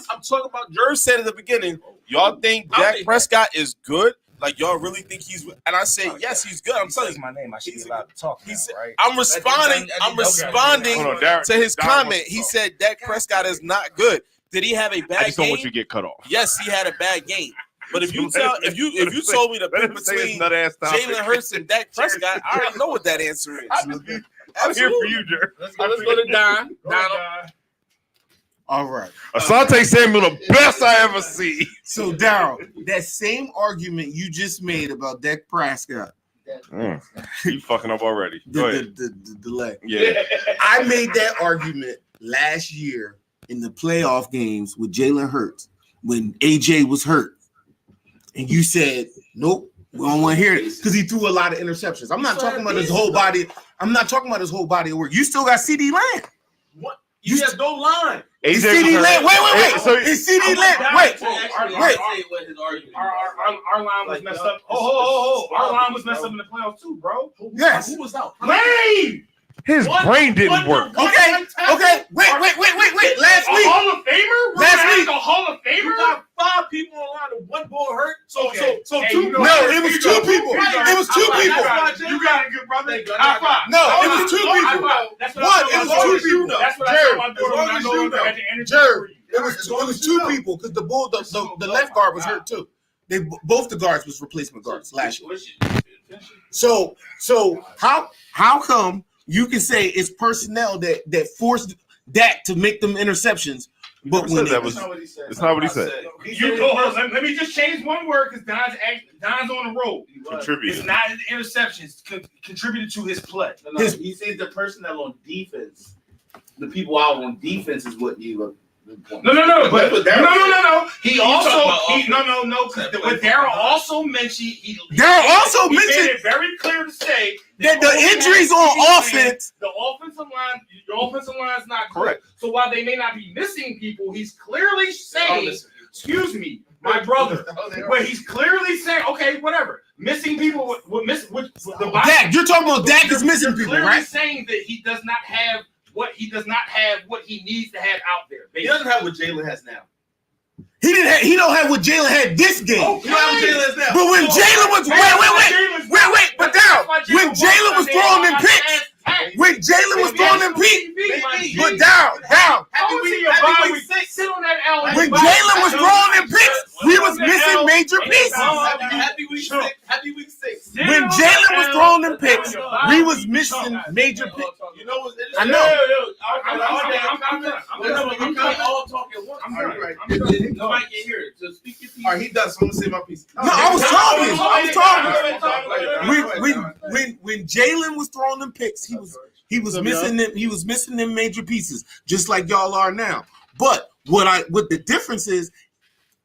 I'm talking about. Jerv said at the beginning. Y'all think Dak Prescott is good? Like y'all really think he's? And I say yes, he's good. I'm telling you, my name. I should be allowed to talk. Right? I'm responding to his comment. He said Dak Prescott is not good. Did he have a bad game? I just don't want you to get cut off. Yes, he had a bad game. But if you told me to pick between Jalen Hurts and Dak Prescott, I already know what that answer is. I'm here for you, Jer. Let's go to Don. All right. Asante Samuel, the best I ever see. So, Daryl, that same argument you just made about Dak Prescott. You fucking up already. Go ahead. The delay. Yeah. I made that argument last year in the playoff games with Jalen Hurts when AJ was hurt. And you said, nope, we don't want to hear it because he threw a lot of interceptions. I'm not talking about his whole body. I'm not talking about his whole body of work. You still got CD Lamb. What? You have no line. Is CD Lamb. Wait. So is CD Lamb. Wait. Our line was messed up. Our line was messed up in the playoffs too, bro. Yes. Who was out? Lane! his brain didn't work. Okay. Wait. Last week. A Hall of Famer? Last week. A Hall of Famer? You got 5 people online and 1 boy hurt. So Hey, two. no, it was 2 people. It was 2 people. You got a good brother. High five. No, it was 2 people. That's What? what It was 2 people. That's what I told my Jerv, it was 2 people because the left guard was hurt too. Both the guards was replacement guards last year. So how come you can say it's personnel that forced Dak to make them interceptions? But when that's not what he said. Let me just change one word because Don's on the road. Contributed. It's not his interceptions contributed to his play. He says the personnel on defense, the people out on defense is what you. No. He also what Daryl also mentioned. Daryl also mentioned made it very clear to say that the injuries on offense. The your offensive line is not correct. Good. So while they may not be missing people, he's clearly saying, "Excuse me, my brother." But he's clearly saying, "Okay, whatever." Missing people would miss. The Dak, you're talking about Dak is missing people, clearly right? Saying that he does not have what he needs to have out there. Basically. He doesn't have what Jalen has now. He don't have what Jalen had this game. Okay. He don't have what Jalen has now. But when Jalen was wait, but down when Jalen was throwing them picks, but down. When Jalen was throwing them picks, we was missing major pieces. Happy week 6. When Jalen was throwing them picks, we was missing major picks. You know what's I know. I'm kind of all talking once. I'm done. Nobody can hear it. So speak your piece. All right, he does. So I'm gonna say my piece. No, I was talking. When Jalen was throwing them picks, he was missing them. He was missing them major pieces, just like y'all are now. But what the difference is,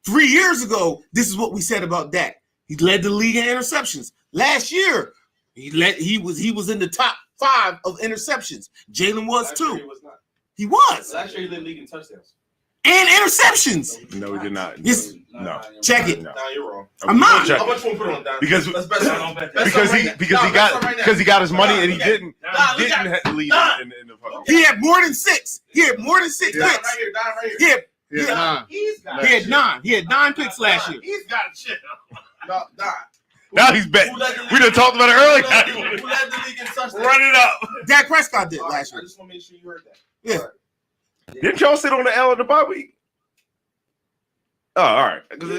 3 years ago, this is what we said about Dak. He led the league in interceptions. Last year, he was in the top 5 of interceptions. Jalen was too. He was. Last year he led the league in touchdowns. And interceptions. No, he did not. Yes. No. Check it. Nah, you're wrong. I'm not. How much one put on Don? Because he got his money and he didn't lead in the fucking. He had more than 6. He had more than 6 picks. Right here. He had 9. He had 9 picks last year. He's got shit. Don. Now he's back. We done talked about it earlier. Who led the league in touchdowns? Run it up. Dak Prescott did last year. I just want to make sure you heard that. Yeah. Didn't y'all sit on the L in the bye week? Oh, all right. Because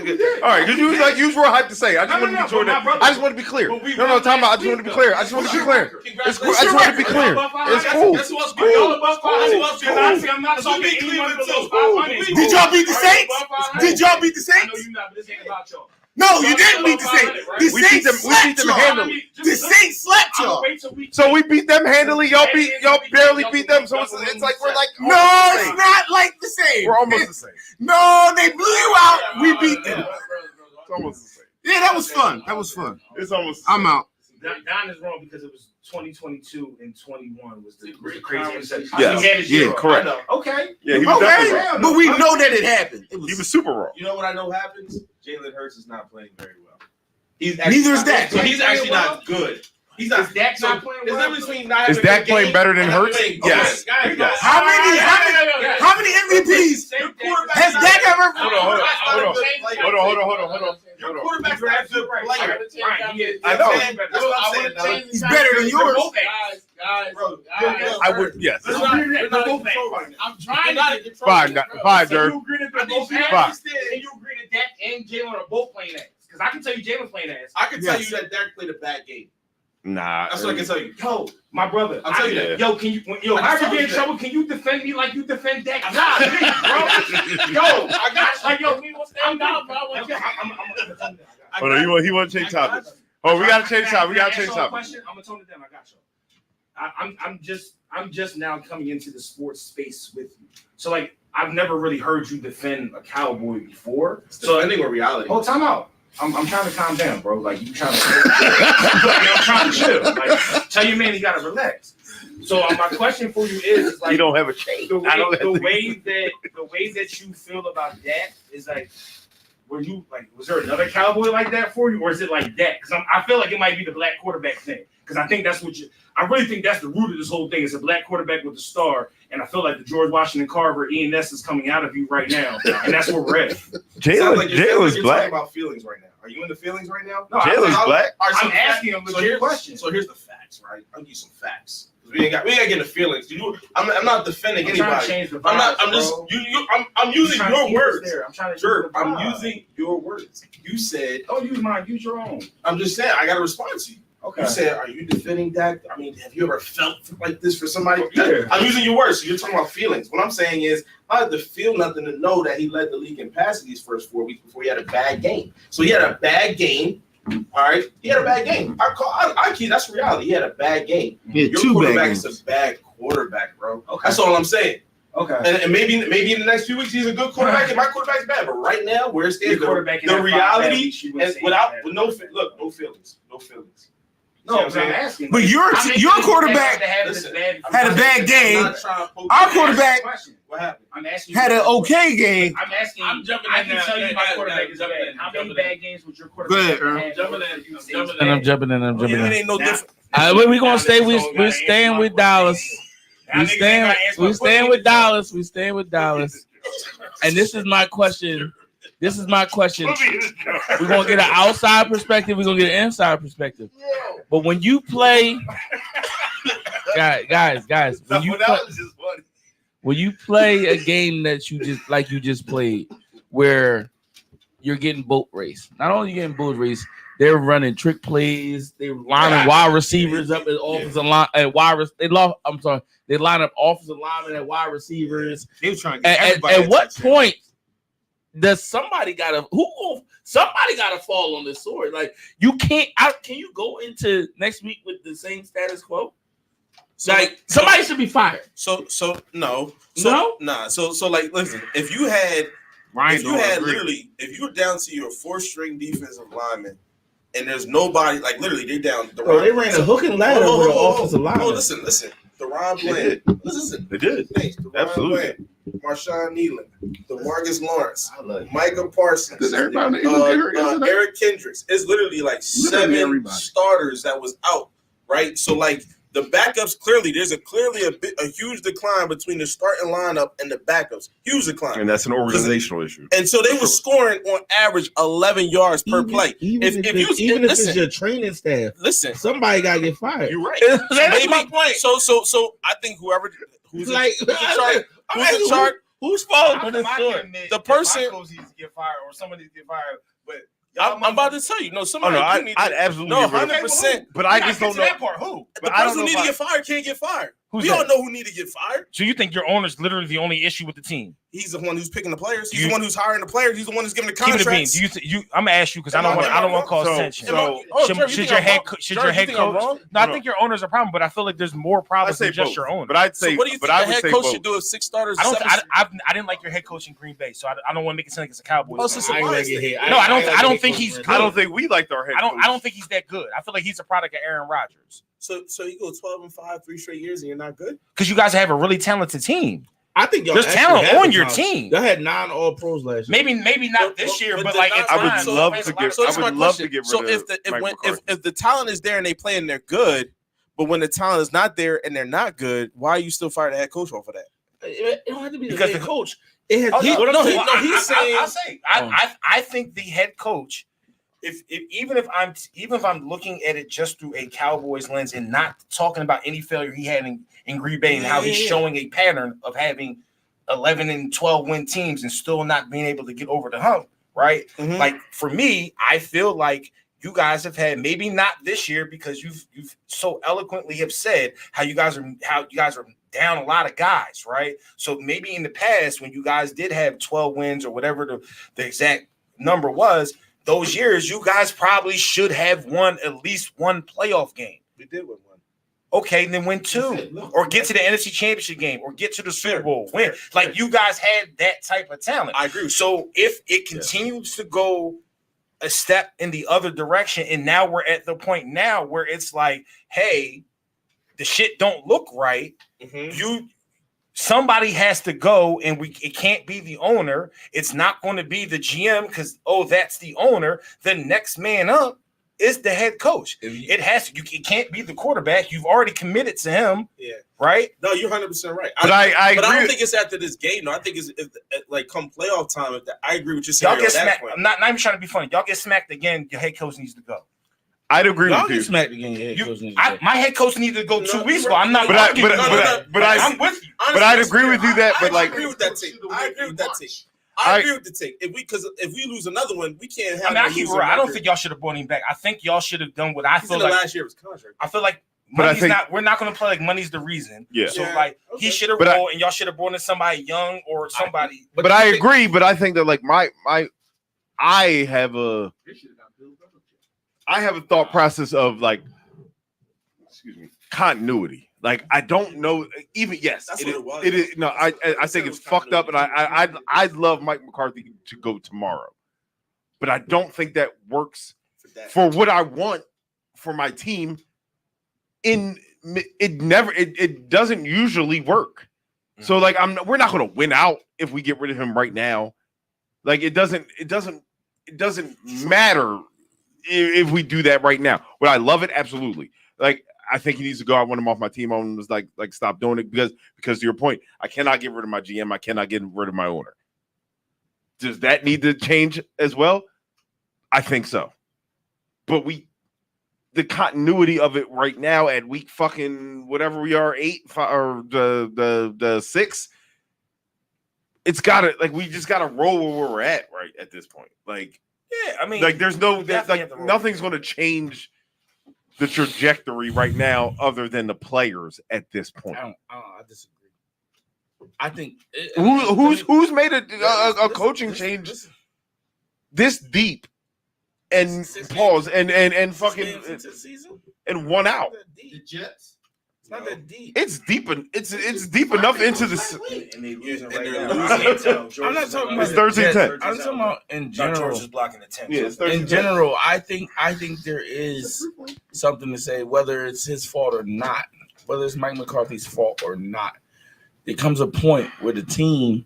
you was real hyped to say. I just want to be sure that. I just want to be clear. No, time out. I just want to be clear. I just want to be clear. It's cool. I just want to be clear. It's cool. I'm not talking anyone below 500. Did y'all beat the Saints? Did y'all beat the Saints? No, you're not. But this ain't about y'all. No, you didn't beat the Saints. The Saints slapped y'all. handily. The Saints slapped y'all. So we beat them handily. Y'all barely beat them. So it's like we're like no, it's not like the same. We're almost the same. No, they blew you out. We beat them. It's almost the same. Yeah, that was fun. It's almost. I'm out. Don is wrong because it was 2022 and 21 was the crazy interception. Yeah, correct. Okay. Yeah, he was definitely wrong. But we know that it happened. He was super wrong. You know what I know happens? Jalen Hurts is not playing very well. Neither is Dak. So he's actually not good. He's not. Is Dak not playing well? Is Dak playing better than Hurts? Yes. How many MVPs has Dak ever? Hold on. Your quarterback's not a good player. I know. He's better than yours. I would, yes. I'm trying to get Fine, Dirk. You agree that they're both Fine. ass? And you agree that Dak and Jalen are both playing ass? Because I can tell you Jalen's playing ass. I can tell you that Dak played a bad game. Nah. That's what I can tell you. Yo, my brother. I'll tell you that. Yo, can you? Yo, I if can I tell get you in trouble, can you defend me like you defend Dak? Nah, please, bro. Yo, I got like yo. We gonna stand down, bro. Hold on, he want to change topics. Oh, we gotta change topics. We gotta change topics. I'm gonna tone it down. I got you. I'm just now coming into the sports space with you. So like, I've never really heard you defend a Cowboy before. So I think we're reality. Oh, time out. I'm trying to calm down, bro. Like you trying to, I'm trying to chill. Like tell your man he gotta relax. So my question for you is like You don't have a change. the way that you feel about that is like, was there another Cowboy like that for you, or is it like that? Because I feel like it might be the black quarterback thing. Because I think that's I really think that's the root of this whole thing. It's a black quarterback with a star, and I feel like the George Washington Carver ENS is coming out of you right now, and that's where we're at. Jalen's black. About feelings right now. Are you in the feelings right now? No, Jalen's black. I'm asking him legit questions. So here's the facts, right? I'll give you some facts. We ain't got to get into feelings. I'm not defending anybody. I'm using your words. I'm using your words. You said, don't use mine, use your own. I'm just saying, I got to respond to you. Okay. You said, are you defending Dak? I mean, have you ever felt like this for somebody? Yeah. I'm using your words, so you're talking about feelings. What I'm saying is, I had to feel nothing to know that he led the league in passing these first 4 weeks before he had a bad game. So he had a bad game. All right, he had a bad game. That's reality. He had a bad game. Your quarterback is a bad quarterback, bro. Okay. That's all I'm saying. Okay. And maybe in the next few weeks he's a good quarterback, and my quarterback's bad. But right now, where it stands, the reality, and no feelings. No, I'm asking. But your quarterback had a bad game. Our quarterback had an okay game. I'm asking. I can tell you my quarterback is bad. How many bad games would your quarterback have? I'm jumping in. It ain't no different. Where we gonna stay? We're staying with Dallas. We staying with Dallas. And this is my question. We're gonna get an outside perspective. We're gonna get an inside perspective. But when you play, guys, when you play a game that you just played, where you're getting boat race. Not only are you getting boat race, they're running trick plays. They're lining wide receivers up at offensive line at wide. They line up offensive linemen at wide receivers. They were trying to get everybody. At what point does somebody gotta fall on this sword? Like you can't. Can you go into next week with the same status quo? Like somebody should be fired. So no. Nah. So like, listen. If you were down to your 4-string defensive lineman, and there's nobody, like literally, they're down. They ran a hook and ladder with the offensive lineman. Oh, listen. DeRon Bland. Listen. They did. Absolutely. Marshawn Nealon, DeMarcus Lawrence, Micah Parsons, Eric Kendricks. It's literally like 7 starters that was out, right? So like the backups, there's a huge decline between the starting lineup and the backups. Huge decline. And that's an organizational issue. And so they were scoring on average 11 yards per play. If it's your training staff, listen, somebody gotta get fired. You're right. That's my point. So I think who's in charge? Who's fault? The person needs to get fired, or somebody needs to get fired. But I'm about to tell you, I'd absolutely 100%. But I just don't know that part. Who? The person who need to get fired can't get fired. We all know who need to get fired. So you think your owner's literally the only issue with the team? He's the one who's picking the players. He's the one who's hiring the players. He's the one who's giving the contracts. I'm gonna ask you because I don't want to cause tension. Should your head coach? No, I think your owner's a problem, but I feel like there's more problems than just your owner. But I'd say, what do you think the head coach should do if 6 starters? I didn't like your head coach in Green Bay, so I don't want to make it sound like it's a Cowboys. I don't think he's good. I don't think we liked our head coach. I don't think he's that good. I feel like he's a product of Aaron Rodgers. So you go 12-5, 3 straight years, and you're not good? Because you guys have a really talented team. I think there's talent on your team. Y'all had 9 All-Pros last year. Maybe not this year, but like it's I would love to get rid of. So if the talent is there and they play and they're good, but when the talent is not there and they're not good, why are you still firing the head coach off of that? It don't have to be because the head coach. He's saying. I think the head coach even if I'm looking at it just through a Cowboys lens and not talking about any failure he had in Green Bay and how he's showing a pattern of having 11 and 12 win teams and still not being able to get over the hump, right? Mhm. Like for me, I feel like you guys have had, maybe not this year because you've so eloquently have said how you guys are down a lot of guys, right? So maybe in the past when you guys did have 12 wins or whatever the exact number was, those years you guys probably should have won at least one playoff game. We did win one. Okay, then win two, or get to the NFC Championship game, or get to the Super Bowl. Win. Like you guys had that type of talent. I agree. So if it continues to go a step in the other direction, and now we're at the point now where it's like, hey, the shit don't look right. Somebody has to go, and it can't be the owner. It's not going to be the GM because that's the owner. The next man up is the head coach. It has to. It can't be the quarterback. You've already committed to him. Yeah. Right. No, you're 100% right. But I but agree. I don't think it's after this game. No, I think it's like come playoff time. I agree with you saying. Y'all get smacked. I'm not even trying to be funny. Y'all get smacked again. Your head coach needs to go. I'd agree Y'all with get you. smacked again. Your head coach needs to go. My head coach needed to go 2 weeks ago. I'm not. But I'm with you. Honestly, I'd agree with you that. But I like, agree with that take. I agree with that take. I agree with the take. If we lose another one, we can't have. I keep right. I don't think y'all should have brought him back. I think y'all should have done what I feel like last year was contract. I feel like But money's not. We're not going to play like money's the reason. Yeah. So like he should have rolled, and y'all should have brought in somebody young or somebody. But I agree. But I think that like I have a thought process of like, excuse me, continuity. Like I don't know. Even yes, That's it what is, it was. it is. No, I think it's fucked up, and I'd love Mike McCarthy to go tomorrow, but I don't think that works for what I want for my team. It doesn't usually work. So like we're not going to win out if we get rid of him right now. Like it doesn't matter if we do that right now. Would I love it? Absolutely. Like I think he needs to go. I want him off my team. I want him to like stop doing it because to your point, I cannot get rid of my GM. I cannot get rid of my owner. Does that need to change as well? I think so. But the continuity of it right now at week fucking whatever we are, 8 or the 6, it's gotta we just gotta roll where we're at right at this point. Like I mean, like there's nothing's gonna change the trajectory right now other than the players at this point. I disagree. I think who's made a coaching change this deep and pause and fucking and one out. The Jets. It's not that deep. It's deep and it's deep enough into the. And they're losing right they're now. losing. I'm not talking about It's 13-10. I'm talking about in George general. is blocking the 10. Yeah, it's In 13-10. general, I think there is something to say, whether it's his fault or not, whether it's Mike McCarthy's fault or not. There comes a point where the team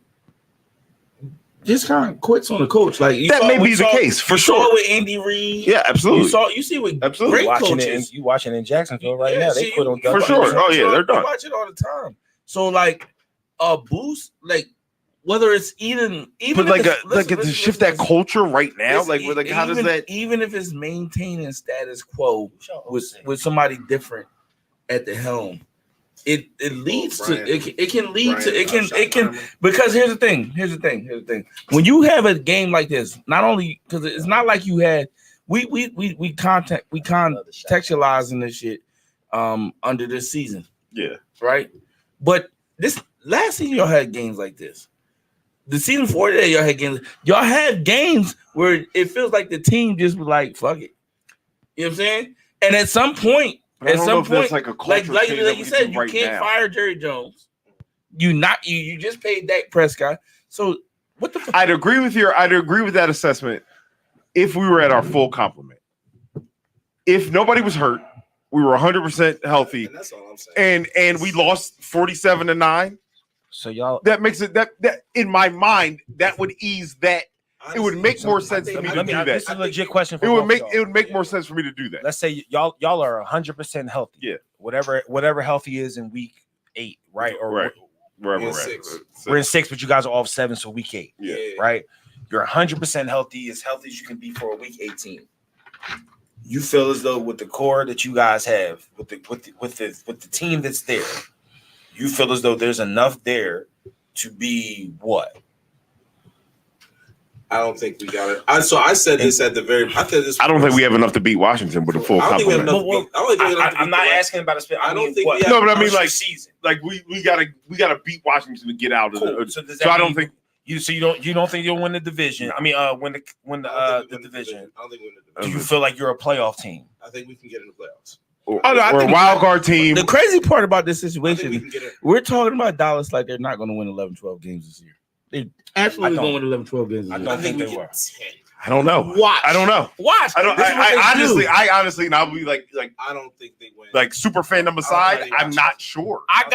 just kind of quits on the coach. Like That may be the case for you saw sure. with Andy Reid. Yeah, absolutely. You see with Absolutely. great coaches. You watching in Jacksonville right Yeah, now? They see, quit on For sure. Oh yeah, they're done. You watch it all the time. So like a boost, like whether it's even But like to shift that culture right now, how does that? Even if it's maintaining status quo with somebody different at the helm, it leads to it can lead to it can because here's the thing. When you have a game like this, not only because it's not like you had we contextualizing this shit under this season. Yeah. Right. But this last season y'all had games like this. The season before that, y'all had games. Y'all had games where it feels like the team just was like, fuck it. You know what I'm saying? And at some point, that's like a culture like change that you we said, do you right can't now. fire Jerry Jones. You just paid Dak Prescott. So what the fuck? I'd agree with that assessment if we were at our full complement. If nobody was hurt, we were 100% healthy, And that's all I'm saying. and we lost 47-9. So y'all, That makes it that in my mind that would ease that. It would make more sense for me to do that. This is a legit question. It would make more sense for me to do that. Let's say y'all are 100% healthy. Yeah. Whatever healthy is in week 8, right? Or Right. Wherever We're we're at. 6. we're in 6, but you guys are off 7, so week 8. Yeah. Right. You're 100% healthy, as you can be for a week 18. You feel as though with the core that you guys have, with the team that's there, you feel as though there's enough there to be what? I don't think we got it. So I said this at the very. I don't think we have enough to beat Washington with a full complement. I'm not asking about a spin. I don't think. No, but I mean, like season. Like we gotta beat Washington to get out of the. So I don't think you. So you don't think you'll win the division? I mean, win the division. I don't think we win the Do division. you feel like you're a playoff team? I think we can get in the playoffs. Or a wild card team. The crazy part about this situation, we're talking about Dallas like they're not going to win 11, 12 games this year. They absolutely going to win 11, 12 games this year. I don't think they were. I don't know. Watch. I don't know. Watch. I honestly, and I'll be like, I don't think they win. Like super fandom aside, I'm not sure. I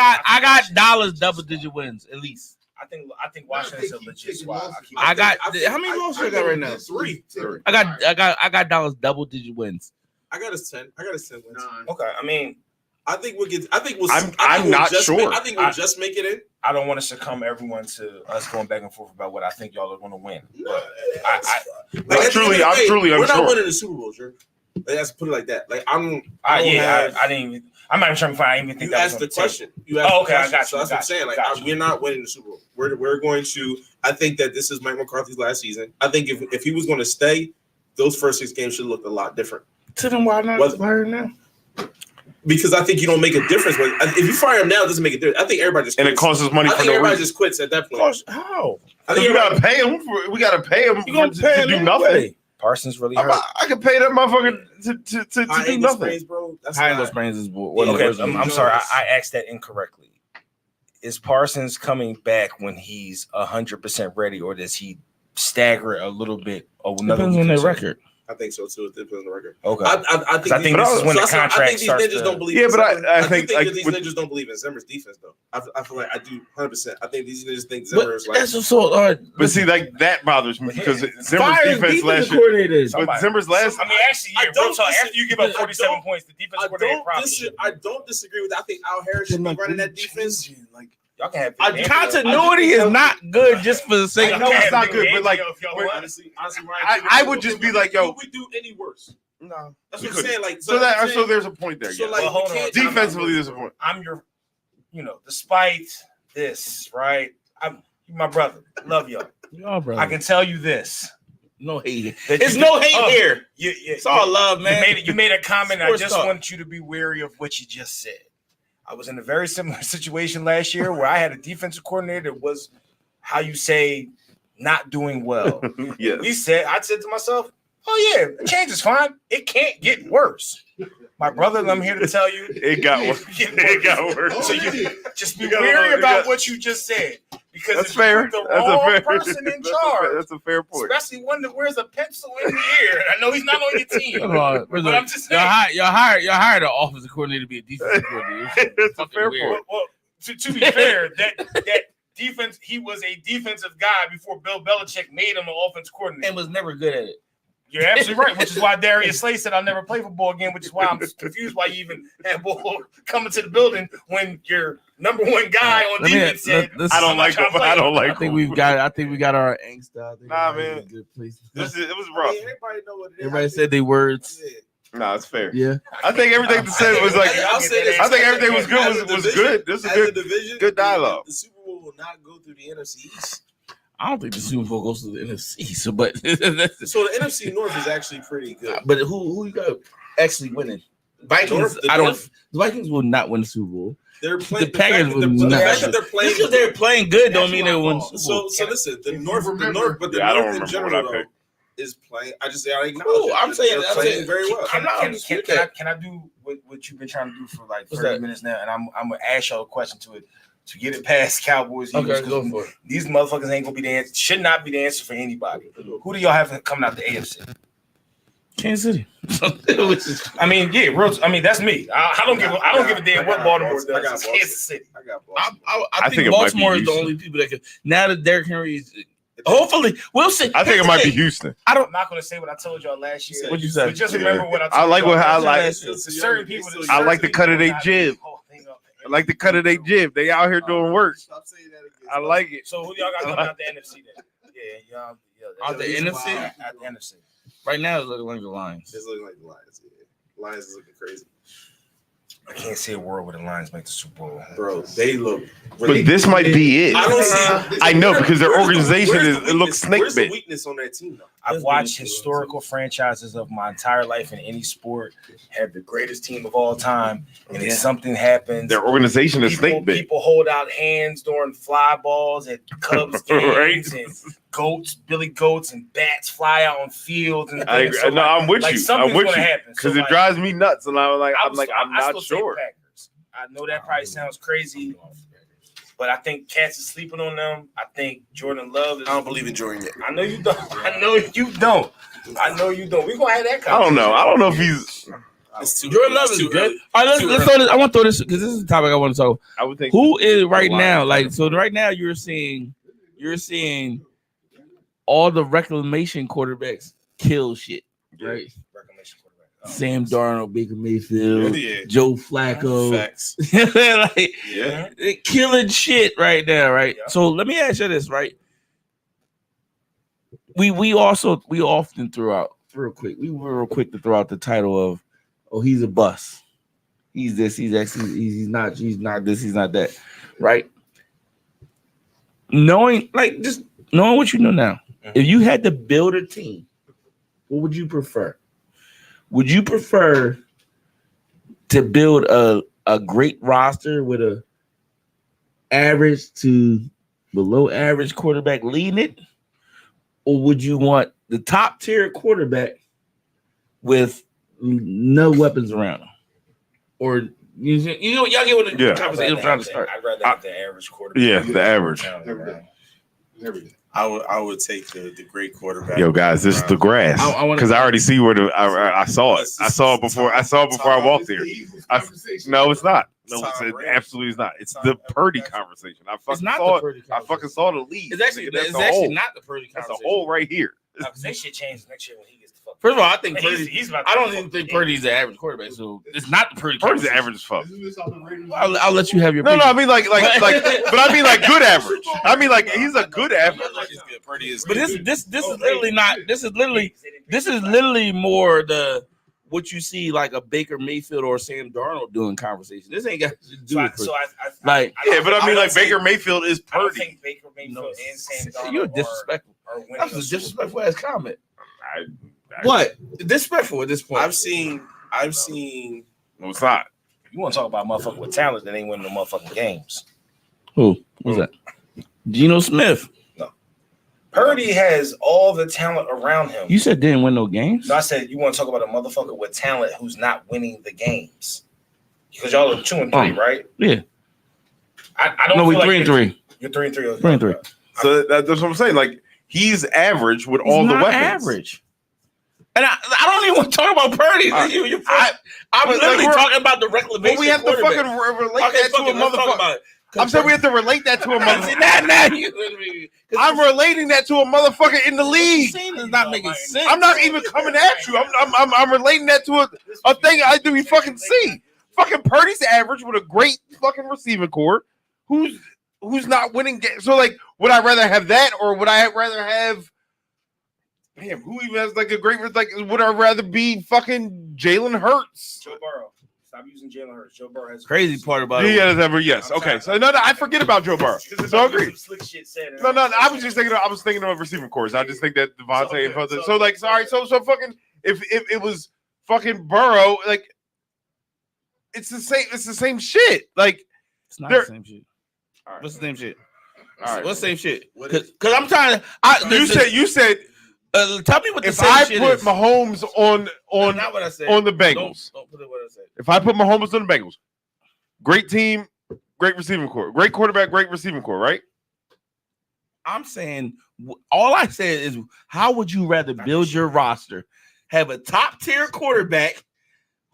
got Dallas double-digit wins at least. I think Washington's a legit squad. I got how many losses I got right now? 3. I got Dallas double-digit wins. I got us 10. I got us 10 wins. Okay, I mean, I think we'll get. I think we'll. I'm not sure. I think we'll just make it in. I don't want to succumb everyone to us going back and forth about what I think y'all are going to win. But I'm truly we're unsure. not winning the Super Bowl, sure. Let's put it like that. Like I didn't even. I'm not even trying to find. I didn't even think you that asked was the question. You asked asked okay, I got you. So that's what I'm saying. Like we're not winning the Super Bowl. We're going to. I think that this is Mike McCarthy's last season. I think if he was going to stay, those first 6 games should look a lot different. To them, why not fire now? Because I think you don't make a difference. But if you fire him now, it doesn't make a difference. I think everybody just quits. And it costs us money I for think no everybody reason. just quits at that point. How? I think we gotta pay him. We gotta pay him to do nothing. Parsons really hurt. I can pay that motherfucker to do nothing. Sprains, bro. That's high ankle sprains is one of okay. the worst. I'm sorry. I asked that incorrectly. Is Parsons coming back when he's 100% ready, or does he stagger a little bit? Depends on their record. I think so too. It depends on the record. Okay. I think this is when the contract I think these starts. Ninjas don't believe. Yeah, but I think think these Ninjas don't believe in Zimmer's defense though. I feel like I do 100%. I think these Ninjas think Zimmer's like. That's so. But see, like that bothers me because Zimmer's defense last year. But Zimmer's last. I mean, actually, after you give up 47 points, the defense coordinator probably. I don't disagree with that. I think Al Harris should be running that defense. Like y'all can have continuity is not good just for the sake. I know it's not good, but like honestly, I would just be like, yo, we do any worse? No, that's what I'm saying. Like, so there's a point there. So yeah. like, hold on. Defensively, there's a point. I'm your, despite this, right? I'm my brother. Love y'all. Y'all, brother. I can tell you this. No hate. It's no hate here. It's all love, man. You made a comment. I just talk. want you to be wary of what you just said. I was in a very similar situation last year where I had a defensive coordinator that was, how you say, not doing well. Yes. I said to myself, oh yeah, the change is fine. It can't get worse. My brother, I'm here to tell you, it got worse. It got worse. So you just be wary about what you just said, because that's if fair. You put the wrong person in charge, that's a fair point. Especially one that wears a pencil in the ear. I know he's not on your team, but I'm just saying. You hired an offensive coordinator to be a defensive coordinator. That's a fair point. Well, to be fair, that defense, he was a defensive guy before Bill Belichick made him an offensive coordinator and was never good at it. You're absolutely right, which is why Darius Slay said I'll never play football again, which is why I'm confused why you even had ball coming to the building when your number one guy on defense said I don't like him. I don't like him. I think we got our angst out. Nah, man. It was rough. Everybody know what it is. Everybody said their words. Nah, it's fair. Yeah. I think everything said was like I think everything was good was good. This is a good dialogue. The Super Bowl will not go through the NFC East. I don't think the Super Bowl goes to the NFC. So the NFC North is actually pretty good. But who you got actually winning? Vikings. The Vikings will not win the Super Bowl. They're playing. The Packers will not. Because they're playing good don't mean they win. So listen, the North, but the North in general though, is playing. I just say I acknowledge. Cool. I'm saying very well. Can I do what you've been trying to do for like 30 minutes now? And I'm gonna ask y'all a question to get it past Cowboys. Okay, go for it. These motherfuckers ain't gonna be the answer. Should not be the answer for anybody. Who do y'all have coming out the AFC? Kansas City. I mean, yeah, that's me. I don't give a damn what Baltimore does. It's Kansas City. I got Baltimore. I think Baltimore is the only people that can. Now that Derrick Henry is. Hopefully, we'll see. I think it might be Houston. I'm not going to say what I told y'all last year. What you said? But just remember what I told I like what I like. Certain people. I like the cut of their jib. I like the cut of their jib. They out here doing work. Stop saying that again. I like it. So who y'all got coming out the NFC then? Yeah, y'all. Out the NFC? Out the NFC. Right now, it's looking like the Lions. It's looking like the Lions. Yeah. Lions is looking crazy. I can't see a world where the Lions make the Super Bowl. Bro, they look. But this might be it. I don't see. I know because their organization where's it the looks snake Where's the bit. weakness on that team, though? I've watched historical franchises of my entire life in any sport have the greatest team of all time, and if something happens, Their organization is snake bit. people hold out hands during fly balls at Cubs games, Right. and Billy Goats, and bats fly out on fields. And I things. agree. No, I'm with like, you. something's I'm with gonna you happen. because So, it drives me nuts, and I'm I'm not still saying sure. Packers. I know that probably sounds crazy, but I think Cats is sleeping on them. I think Jordan Love is. I don't believe in Jordan yet. I know you don't. I know you don't. I know you don't. We're gonna have that I don't know. I don't know if he's. Jordan Love is good. All right, let's throw this. I want to throw this because this is the topic I want to talk. I would think Who is right the now? Lions. Like, so right now you're seeing all the reclamation quarterbacks kill shit, right? Sam Darnold, Baker Mayfield, Yeah. Joe Flacco, Facts. like Yeah. they're killing shit right now, right? Yeah. So let me ask you this, right? We often throw out real quick. We were real quick to throw out the title of, oh, he's a bust. He's this. He's actually he's not. He's not this. He's not that, right? Knowing what you know now, if you had to build a team, what would you prefer? Would you prefer to build a great roster with a average to below average quarterback leading it? Or would you want the top tier quarterback with no weapons around him? Or you know y'all get what the conversation I'm trying to start. I'd rather have the average quarterback. Yeah, the average. I would take the great quarterback. Yo, guys, this is the grass. Because I already see where I saw it. I saw it before. I saw it before I walked here. No, it's not. No, it absolutely is not. It's the Purdy conversation. I fucking saw it. I fucking saw the lead. It's actually That's not the Purdy That's conversation. a hole right here. That shit changes next year when he gets the fuck. First of all, I think Purdy. He's about to I don't fuck even think the Purdy's the average quarterback, so it's not the Purdy. Purdy's conversation. average as fuck. I'll let you have your. No, opinion. I mean like, but I mean like good average. I mean like he's a good average. Purdy is But good. this is literally not. This is literally more the what you see like a Baker Mayfield or Sam Darnold doing conversation. This ain't got to do with like. Yeah, but I mean like Baker Mayfield is I don't Purdy. think Baker Mayfield and Sam Darnold You're disrespectful. are winning That's a a Super disrespectful ass comment. I- What disrespectful at this point? I've seen. No, it's not. You want to talk about a motherfucker with talent that ain't winning no motherfucking games? Who was that? Geno Smith. Purdy has all the talent around him. You said didn't win no games. So I said you want to talk about a motherfucker with talent who's not winning the games because y'all are 2-3, right? Yeah. I don't. No, we feel like 3-3. You're 3-3. 3-3. So that's what I'm saying. Like he's average with He's all the not weapons. average. And I don't even want to talk about Purdy. I'm but, literally like, talking about the reclamation. But we have to quarterback. fucking relate Okay, that to fuck a it, let's talk motherfucker. about it. I'm saying we have to relate that to a motherfucker. I'm I'm relating that to a motherfucker in the league. Is not making sense. I'm not even coming at you. I'm relating that to a thing I do. We fucking see. Fucking Purdy's average with a great fucking receiving core. Who's not winning games? So like, would I rather have that or would I rather have? Damn, who even has like a great like? Would I rather be fucking Jalen Hurts? Joe Burrow. Stop using Jalen Hurts. Joe Burrow has Crazy part about it. Yes. Okay. So no, I forget about Joe Burrow. So I agree. Slick shit said. No. I was just thinking. I was thinking of receiving cores. I just think that Devontae and so like, sorry. So fucking if it was fucking Burrow, like it's the same. It's the same shit. Like It's not the same shit. all right. What's the same shit? All right. What's the same shit? Because I'm trying to. You said. Tell me what the If same I shit put is. Mahomes on Not what I said. on the Bengals, Don't put it what I said. if I put Mahomes on the Bengals, great team, great receiving core, great quarterback, great receiving core, right? I'm saying all I said is how would you rather build your roster? Have a top tier quarterback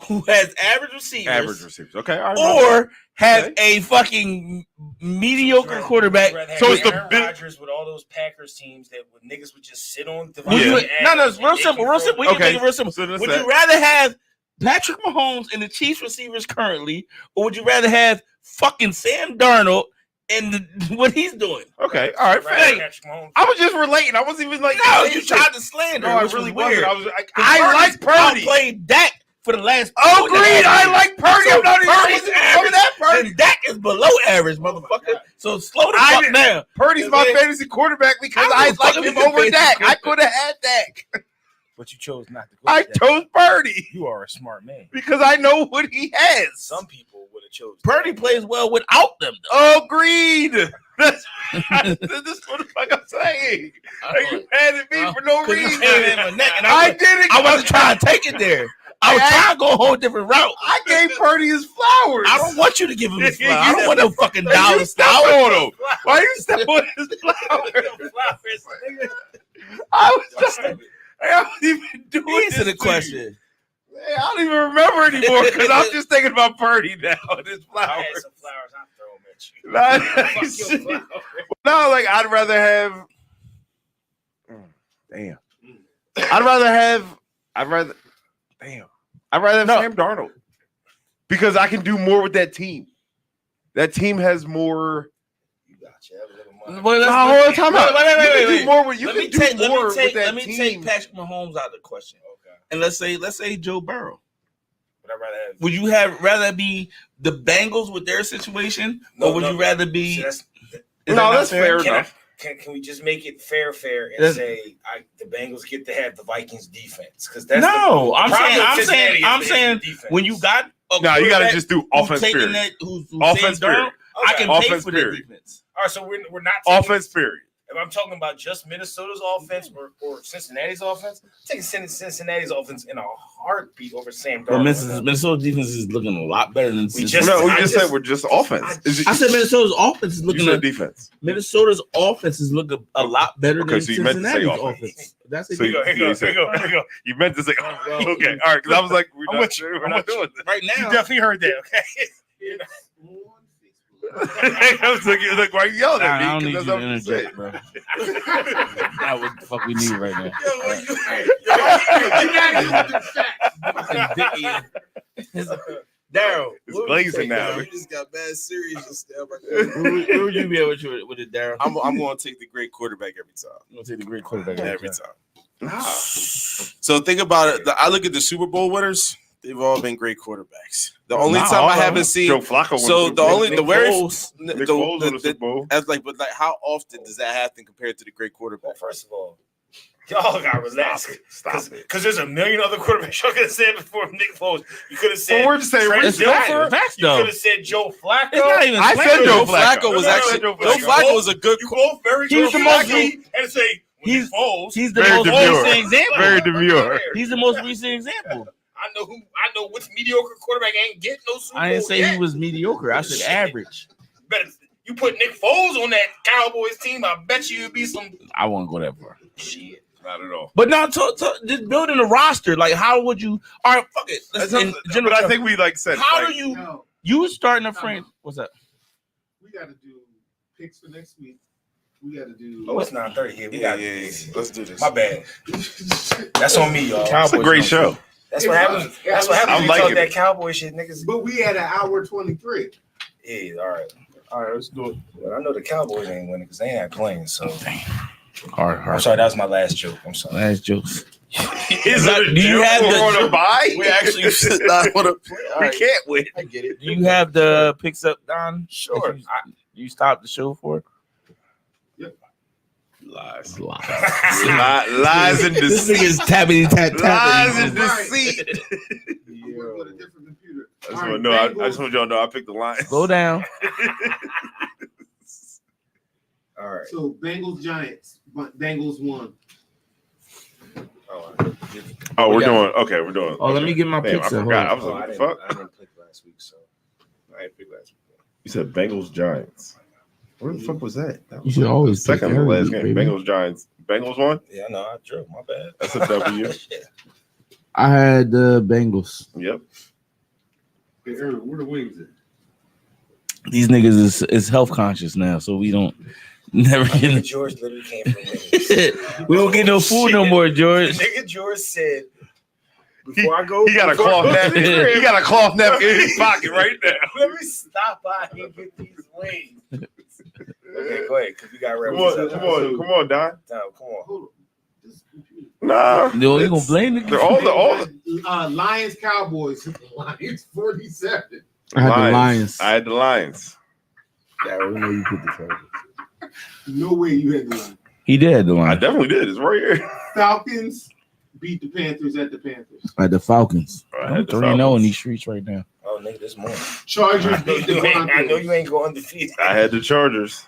who has average receivers, Average receivers. Okay. All right, or have a fucking mediocre quarterback. So it's the Aaron big- Rodgers with all those Packers teams that niggas would just sit on. Would you- Devontae no, Adams it's real and simple. Nick Real simple. We Foles. can make it real simple. So that's Would that. you rather have Patrick Mahomes and the Chiefs receivers currently, or would you rather have fucking Sam Darnold and what he's doing. Okay, all right. I was just relating. I wasn't even like, no, you tried to slander. No, I which really was weird. wasn't. I was like, I like Purdy. Played Dak for the last. Agreed. I like Purdy. I'm not even average. that Purdy. And Dak is below average, motherfucker. So slow the fuck down. Purdy's my fantasy quarterback because I like him over Dak. I could have had Dak. But you chose not to go. I chose Purdy. You are a smart man. Because I know what he has. Some people would have chosen. Purdy plays well without them, though. Agreed. That's what the fuck I'm saying. Like, you had it me for no reason. I did it. I wasn't trying to take it there. I was trying to go a whole different route. I gave Purdy his flowers. I don't want you to give him his flowers. I don't want no fucking dollars. Why you step on his flowers? I was just. I don't even do it. Answer the question. Hey, I don't even remember anymore because I'm just thinking about Purdy now and his flowers. I had some flowers. I'm throwing at you. No, like I'd rather have. Damn. I'd rather have Sam Darnold because I can do more with that team. That team has more. Wait. You can do more with Let me take Patrick Mahomes out of the question. Okay. And let's say Joe Burrow. Would I rather have? Would you rather be the Bengals with their situation, or would you rather be? That's fair enough. Can we just make it fair and say the Bengals get to have the Vikings defense? Because that's I'm saying when you got you got to just do offense period. Offense period. I can pay for their defense. All right, so we're not offense period. If I'm talking about just Minnesota's offense or Cincinnati's offense, I'm taking Cincinnati's offense in a heartbeat over Sam Darnold. Well, Minnesota's defense is looking a lot better than Cincinnati. We just said we're just offense. I said Minnesota's offense is looking at defense. Minnesota's offense is looking a lot better than Cincinnati's offense. That's it. Here you go. You meant to say, okay, all right, because I was like, we're not doing this. Right now. You definitely heard that, okay? I was like, why are you yelling at me? I don't need you to interject, bro. That's what the fuck we need right now. Daryl, it's blazing now. You just got bad series. Just who would you be with it, Daryl? I'm going to take the great quarterback every time. I'm going to take the great quarterback every time. So think about it. I look at the Super Bowl winners. They've all been great quarterbacks. The only time I haven't seen Joe Flacco. So the only the very but how often does that happen compared to the great quarterback? Well, first of all, y'all got relax. Stop it. Because there's a million other quarterbacks y'all could have said before Nick Foles. You could have said. Well, we're just saying facts, you could have said Joe Flacco. I said Joe Flacco was actually Joe Flacco was a good. You both very. He's the most. And say he's Foles. He's the most recent example. Very demure. He's the most recent example. I know which mediocre quarterback ain't getting no Super Bowl. I didn't say he was mediocre. I said average. But you put Nick Foles on that Cowboys team, I bet you it'd be some. I won't go that far. Shit. Not at all. But now, just building a roster, like how would you? All right, fuck it. But I think we said. How do you? No. You starting a frame? What's up? We got to do picks for next week. We got to do. Oh, it's 9:30 here. Yeah. Let's do this. My bad. That's on me, y'all. It's a great show. That's what happens. That's what happens when you talk that Cowboy shit, niggas. But we had an hour 23. Yeah, all right, let's do it. But I know the Cowboys ain't winning because they ain't playing. So, hard. I'm sorry, that was my last joke. I'm sorry. Last jokes. Do you have the buy? We actually should not want to play. We can't win. I get it. Do you have the picks up, Don? Sure. You stopped the show for it? Lies. Lies and deceit. This nigga's tapping. Lies and deceit. We're with a different computer. I just want y'all to know I picked the line. Slow down. All right. So Bengals Giants. Bengals won. Oh, we're doing. Okay, we're doing. Oh, let me get my picks. I forgot. I was like, what the fuck? I didn't pick last week, so I didn't pick last week. You said Bengals Giants. Where the fuck was that? You should always pick second to last game. Baby. Bengals Giants. Bengals won. Yeah, no, I drew. My bad. That's a W. I had the Bengals. Yep. Hey, Aaron, where the wings at? These niggas is health conscious now, so we don't never get. George literally came from niggas. We don't get no food no more, George. Nigga George said, before I go, he got a cloth napkin. He got a cloth napkin in his pocket right now. Let me stop by and get these wings. Okay, go ahead, because we got Come on, Don. Come on. Nah. No, you gonna blame the They're all the Lions Cowboys. Lions 47. I had the Lions. I had the Lions. Yeah, I know you put the Chargers. No way you had the Lions. He did have the I Lions. definitely did. It's right here. Falcons beat the Panthers at the Panthers. I had the Falcons. I I'm had the 3-0 in Falcons. these streets right now. Oh, nigga, this morning. Chargers beat the I know Broncos. you ain't going undefeated. I had the Chargers.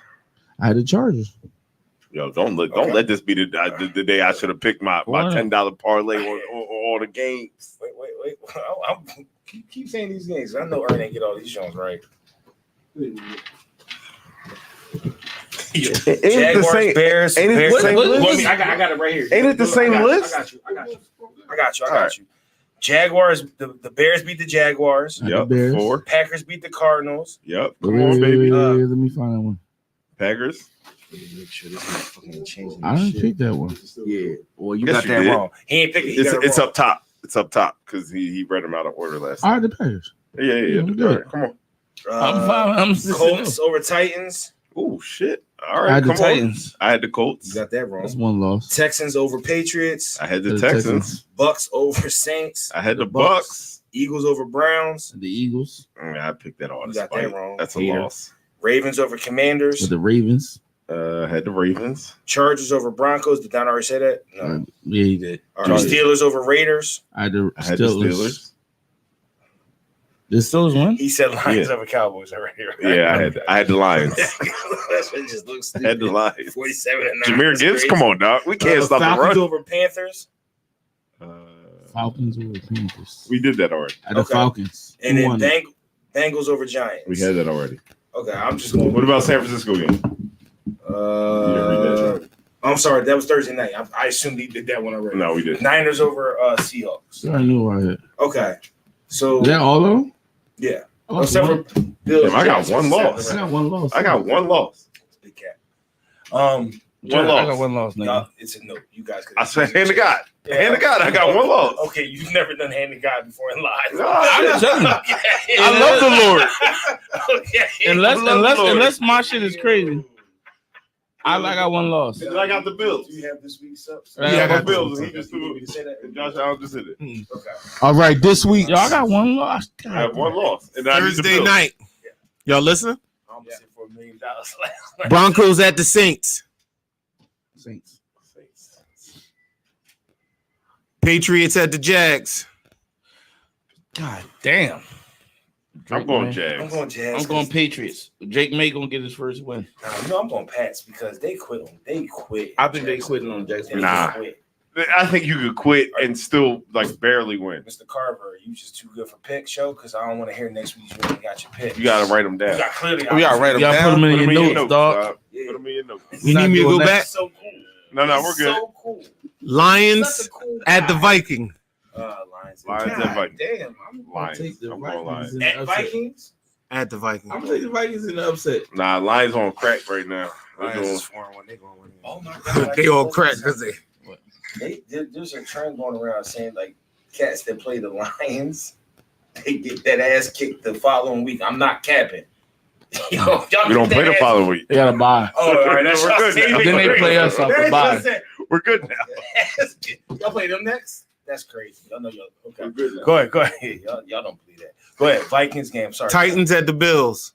I had the Chargers. Yo, don't let this be the day I should have picked my $10 parlay on all the games. Wait. I'm keep saying these games. I know Ern ain't get all these shows right. Jaguars, Bears, Ain't it Bears. the same list? I got it right here. Ain't it the same list? I got you. Jaguars. The Bears beat the Jaguars. Yep. Bears. 4. Packers beat the Cardinals. Yep. Wait, Come on, baby. let me find that one. Packers. Make sure this is fucking changing. I didn't pick that one. Yeah. Well, you Yes, got you that did. wrong. He ain't picking. It's up top. It's up top because he read them out of order last I time. had the Packers. Yeah. I'm good. All right, come on. I'm fine. I'm Colts over Titans. Oh shit! All I right, had the come on. Titans. I had the Colts. You got that wrong. That's one loss. Texans over Patriots. I had the Texans. Bucks over Saints. I had the Bucks. Eagles over Browns. The Eagles. I picked that all. You got that wrong. That's a Hater. loss. Ravens over Commanders. With the Ravens. I had the Ravens. Chargers over Broncos. Did Don already say that? No. Yeah, he did. All right. Steelers over Raiders. I had the I had the Steelers. The Steelers won? He said Lions Yeah. over Cowboys already. Yeah, I had the Lions. That's what just looks I stupid. had the Lions. 47 and 9. Jameer That's Gibbs, crazy. come on, dog. We can't stop the Falcons run. over Panthers. Falcons over Panthers. We did that already. I had the Okay. Falcons. And Who then won it? Bengals over Giants. We had that already. Okay, I'm just going. What about San Francisco game? You didn't read that, I'm sorry, that was Thursday night. I assumed he did that one already. No, we didn't. Niners over Seahawks. I knew I had. Okay, so Is that all of them? yeah. Oh, Except for Bills. Damn, I got Jets, one seven, loss. I got one loss. I got one loss. Big cat. One I loss. got one loss, nigga. Y'all, it's a no. You guys. I said, hand to God. Hand to God. I got one loss. Okay, you've never done hand to God before in live. No, I'm telling you. Okay. I love the Lord. Okay. Unless my shit is crazy. I got one loss. I got the Bills. Do you have this week's subs? Yeah, Yeah, I I got got Bills. And he just threw You it. to say that? And Josh Allen just hit it. Okay. All right, this week, Yo, I got one loss. I have one loss. And I need the Thursday Bills. night. Y'all listening? I almost hit for $1 million last night. Broncos at the Saints. Saints. Patriots at the Jags. God damn. I'm going I'm Jags. going Jazz. I'm going Patriots. Jake May gonna get his first win. No, I'm going Pats because they quit. They quit. I think they quitting on Jackson. They Nah. quit. I think you could quit and still like barely win. Mr. Carver, you just too good for pick show because I don't want to hear next week you ain't got your pick. You got to write them down. You got clearly. We gotta write them Y'all put them in Put 'em your notes, dog. Yeah. Put them in your notes. You need me to go Not back? So cool. No, we're good. So cool. Lions Such a cool at the guy. Viking. Lions. Lions God and Vikings. damn, I'm gonna Lions. take the I'm going Vikings Lions. in the At upset. Vikings. At the Viking. I'm gonna take the Vikings in the upset. Nah, Lions on crack right now. They're Lions doing- is 4-1. They going to win. Oh my god. They all crack because There's a trend going around saying like cats that play the Lions, they get that ass kicked the following week. I'm not capping. Yo, y'all we don't get play that the ass- following week. They gotta buy. Oh, all right, that's We're good now. Then they play us off the bye. We're good now. Y'all play them next? That's crazy. Y'all know y'all. Okay, We're good now. go ahead. Y'all don't believe that. Go ahead. Vikings game. Sorry. Titans at the Bills.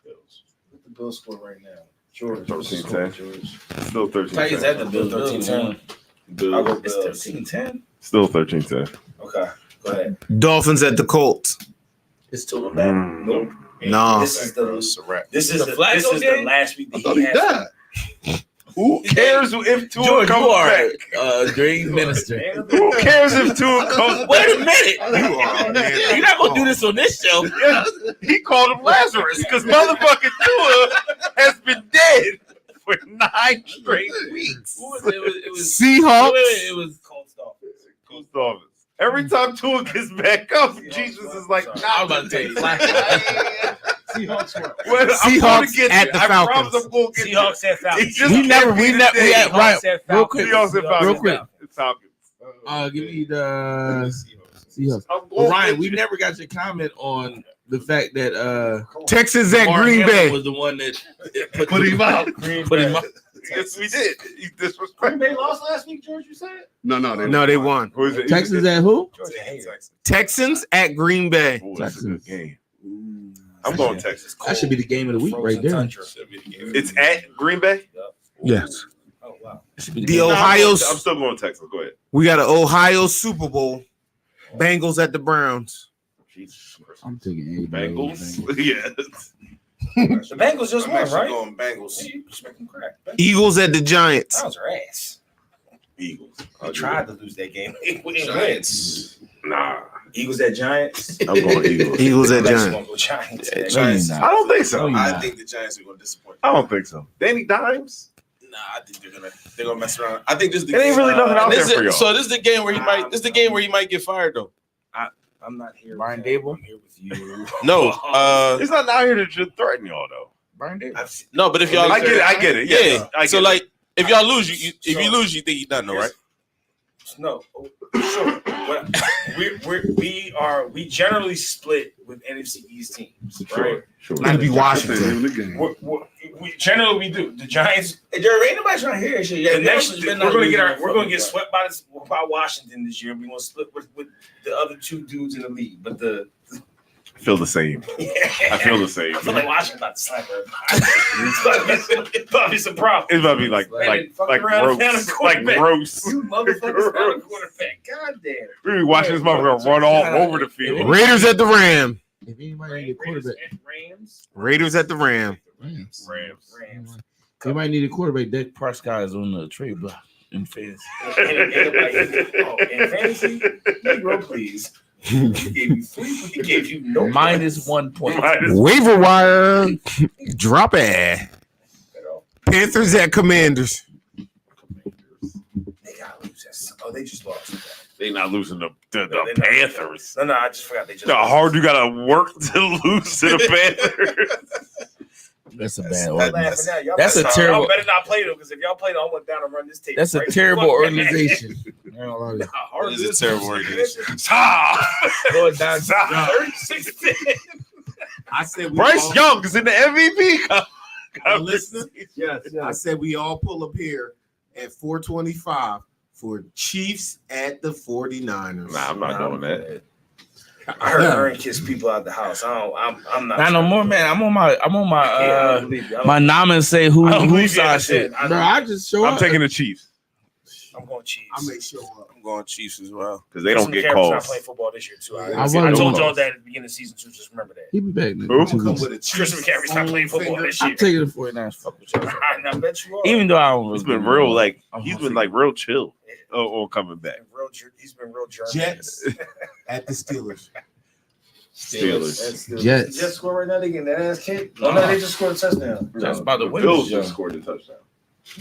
What's the Bills score right now? George. 13-10. Still 13-10. Titans at the Bills. 13-10. Bills. I'll go It's Bills. 13-10. Still 13-10. Okay, go ahead. Dolphins at the Colts. It's still a bad. Nope. No. This is the The Flacco game? last week. I thought he died. Who cares if Tua George, comes you are back? a great minister. Who cares if Tua comes Wait a back? minute. You're not gonna do this on this show. Yeah, he called him Lazarus because motherfucking Tua has been dead for 9 straight weeks. It was Seahawks. it was Colts Dolphins. Cool Dolphins. Every time Tua gets back up, Jesus is like, I was about to tell you, Flacco. Seahawks won. well, I'm Seahawks gonna get at you. the I Falcons. promise I'm gonna get you. Seahawks at He Falcons. just We can't be never, today. yeah, right. Seahawks at Real Falcons. quick. Seahawks and Falcons. Real quick. It's Falcons. Give me the Seahawks. Well, Ryan, we never got your comment on the fact that Texans at Mark Green Hamill Bay. was the one that Put him out. put him out. Yes, we did. He disrespectful. Green Bay lost last week, George. You said? No, they won. Who is it? Texans at who? Texans at Green Bay. Ooh, that's a good game. I'm going Texas. That should be the game of the week right there. It's at Green Bay? Yes. Oh wow. The Ohio. I'm still going Texas. Go ahead. We got an Ohio Super Bowl. Bengals at the Browns. Jesus Christ. I'm taking Bengals? Yeah. The Bengals just I'm won, actually right? going Bengals. You expecting crap. Eagles at the Giants. Browns are ass. Eagles. They tried to lose that game. Giants. Nah. Eagles at Giants. I'm going Eagles. Eagles at Unless you Giants. want to go Giants. No, Giants. you're I not. don't think so. No, I not. think the Giants are going to disappoint. I don't think so. Danny Dimes? Nah, I think they're gonna mess around. I think this is the It ain't really nothing out there This for y'all. is, so this is the game where he might. This is the game where he might get fired though. I'm not here. Brian with that. Dable? I'm here with you. No, He's not out here to just threaten y'all though. Brian Davis. I've seen- no. But if y'all, I get it. yeah. I get So it. like, if y'all lose, if you lose, you think he's done, though, right? No, sure. We generally split with NFC East teams, right? Sure. It'll be Washington. We generally we do. The Giants. Hey, Jerry, ain't nobody trying to hear shit. The next, we're gonna get swept by Washington this year. We're gonna split with the other two dudes in the league, but I feel the same. I feel the same. I feel like Washington about to slap everybody. Probably some problem. It's about to be like gross. You motherfuckers got a quarterback. God damn. We be watching this motherfucker run all over the field. Raiders at the Ram. If anybody need a quarterback, Raiders at the Ram. Rams. Rams. You might need a quarterback. Dak Prescott is on the trade block in fantasy. In fantasy, Negro, please. He gave you no Minus 1 point. Waiver wire. Drop it. Panthers at Commanders. They gotta lose that. Oh, they just lost. They not losing the they're not. Panthers. No, I just forgot they just. How hard you gotta work to lose to the Panthers? That's a bad Y'all one. laughing now. Y'all That's a better- terrible- Y'all better not play them because if y'all play them, I went down and run this tape. That's a right terrible before- organization. I don't know. How hard It is a terrible organization. Stop. Lord, Don- 36-10. I said we Bryce all, Young is in the MVP. listen. Yes, I said we all pull up here at 425 for Chiefs at the 49ers. Nah, I'm not doing that. I heard Aaron kiss people out the house. I'm not. Not no more, man. I'm on my my nomin say who side shit. Bro, I just show I'm up. taking the Chiefs I'm going Chiefs. I may show up. I'm going Chiefs as well. because they don't Justin get McCaffrey's calls. not playing football this year too. I I wasn't told on. y'all that at the beginning of season 2. Just remember that. He be back. Who? Two Come weeks. with a Christian McCaffrey's not playing football this I'm year. taking the 49ers. Fuck with y'all. I bet you are. Even though I don't He's really been real like I'm he's gonna been like real chill on coming back. He's been real German. Jets at the Steelers. Steelers. Jets. Jets score right now. They getting that ass kicked. Oh no, they just scored a touchdown. That's about the win. Bills just scored a touchdown.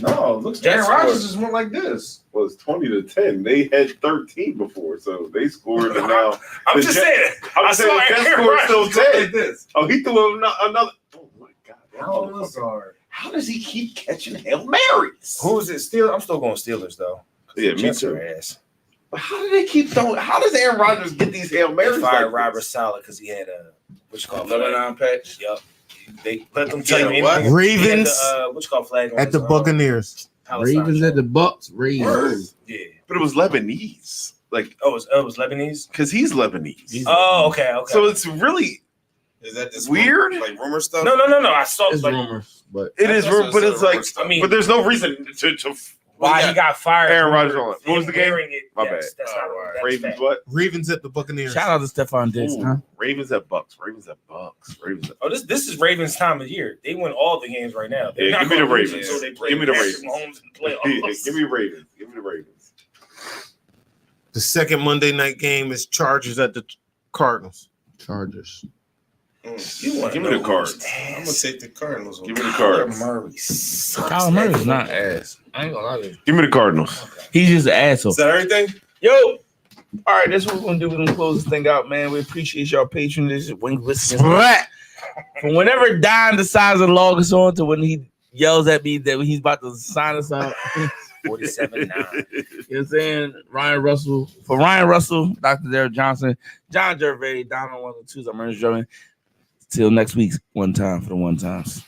No, it looks. Aaron Rodgers just went like this. Well, it's 20-10. They had 13 before, so they scored and now I'm the just Jets- saying. I saw the Jets Aaron scored still Rodgers 10. Oh, he threw another. Oh my god! sorry. How does he keep catching Hail Marys? Who is it? Steelers. I'm still going Steelers though. Yeah, me Jets too. are ass. But how do they keep throwing? How does Aaron Rodgers get these Hail They Marys? fired like Robert this? Saleh because he had a what you call Lebanon patch. Yup. They let them tell you Yeah, what? anything. Ravens He had the, what you call flag on at the his, Buccaneers. Palestine Ravens shirt. at the Bucks. Ravens. Yeah. But it was Lebanese, like Oh, it was Lebanese. because he's Lebanese. Oh, okay. So it's really Is that this Weird? like rumor stuff? No. I saw It's like rumors, but it is, That's what but I it's said, like rumor stuff. I mean- but there's no reason to why he got fired. Aaron Rodgers on it. What was the game? My My bad. That's not that's Ravens fact. what? Ravens at the Buccaneers. shout out to Stephon Diggs, Ooh, huh? Ravens at Bucks. Ravens at Bucks. Ravens at Oh, this is Ravens' time of year. They win all the games right now. They're Yeah, not give me the gonna lose Ravens. until they play Give me the Patrick Ravens. Mahomes in the playoffs. Give me Ravens. Give me the Ravens. The second Monday night game is Chargers at the Cardinals. Chargers. You want Give me the Cards. I'm gonna take the Cardinals. Give me the Cards. Murray sucks. Kyler Murray's not ass. I ain't gonna lie to you. Give me the Cardinals. He's just an asshole. Is that everything? Yo. All right, that's what we're gonna do. We're gonna close this thing out, man. We appreciate y'all patronage. When listening, from whenever Don decides to log us on to when he yells at me that he's about to sign us out. 47-9. You know what I'm saying? Ryan Russell. For Ryan Russell, Dr. Derek Johnson, John Gervais, Donald 1 and 2s. I'm Ernest Jones. Till next week, one time for the one times.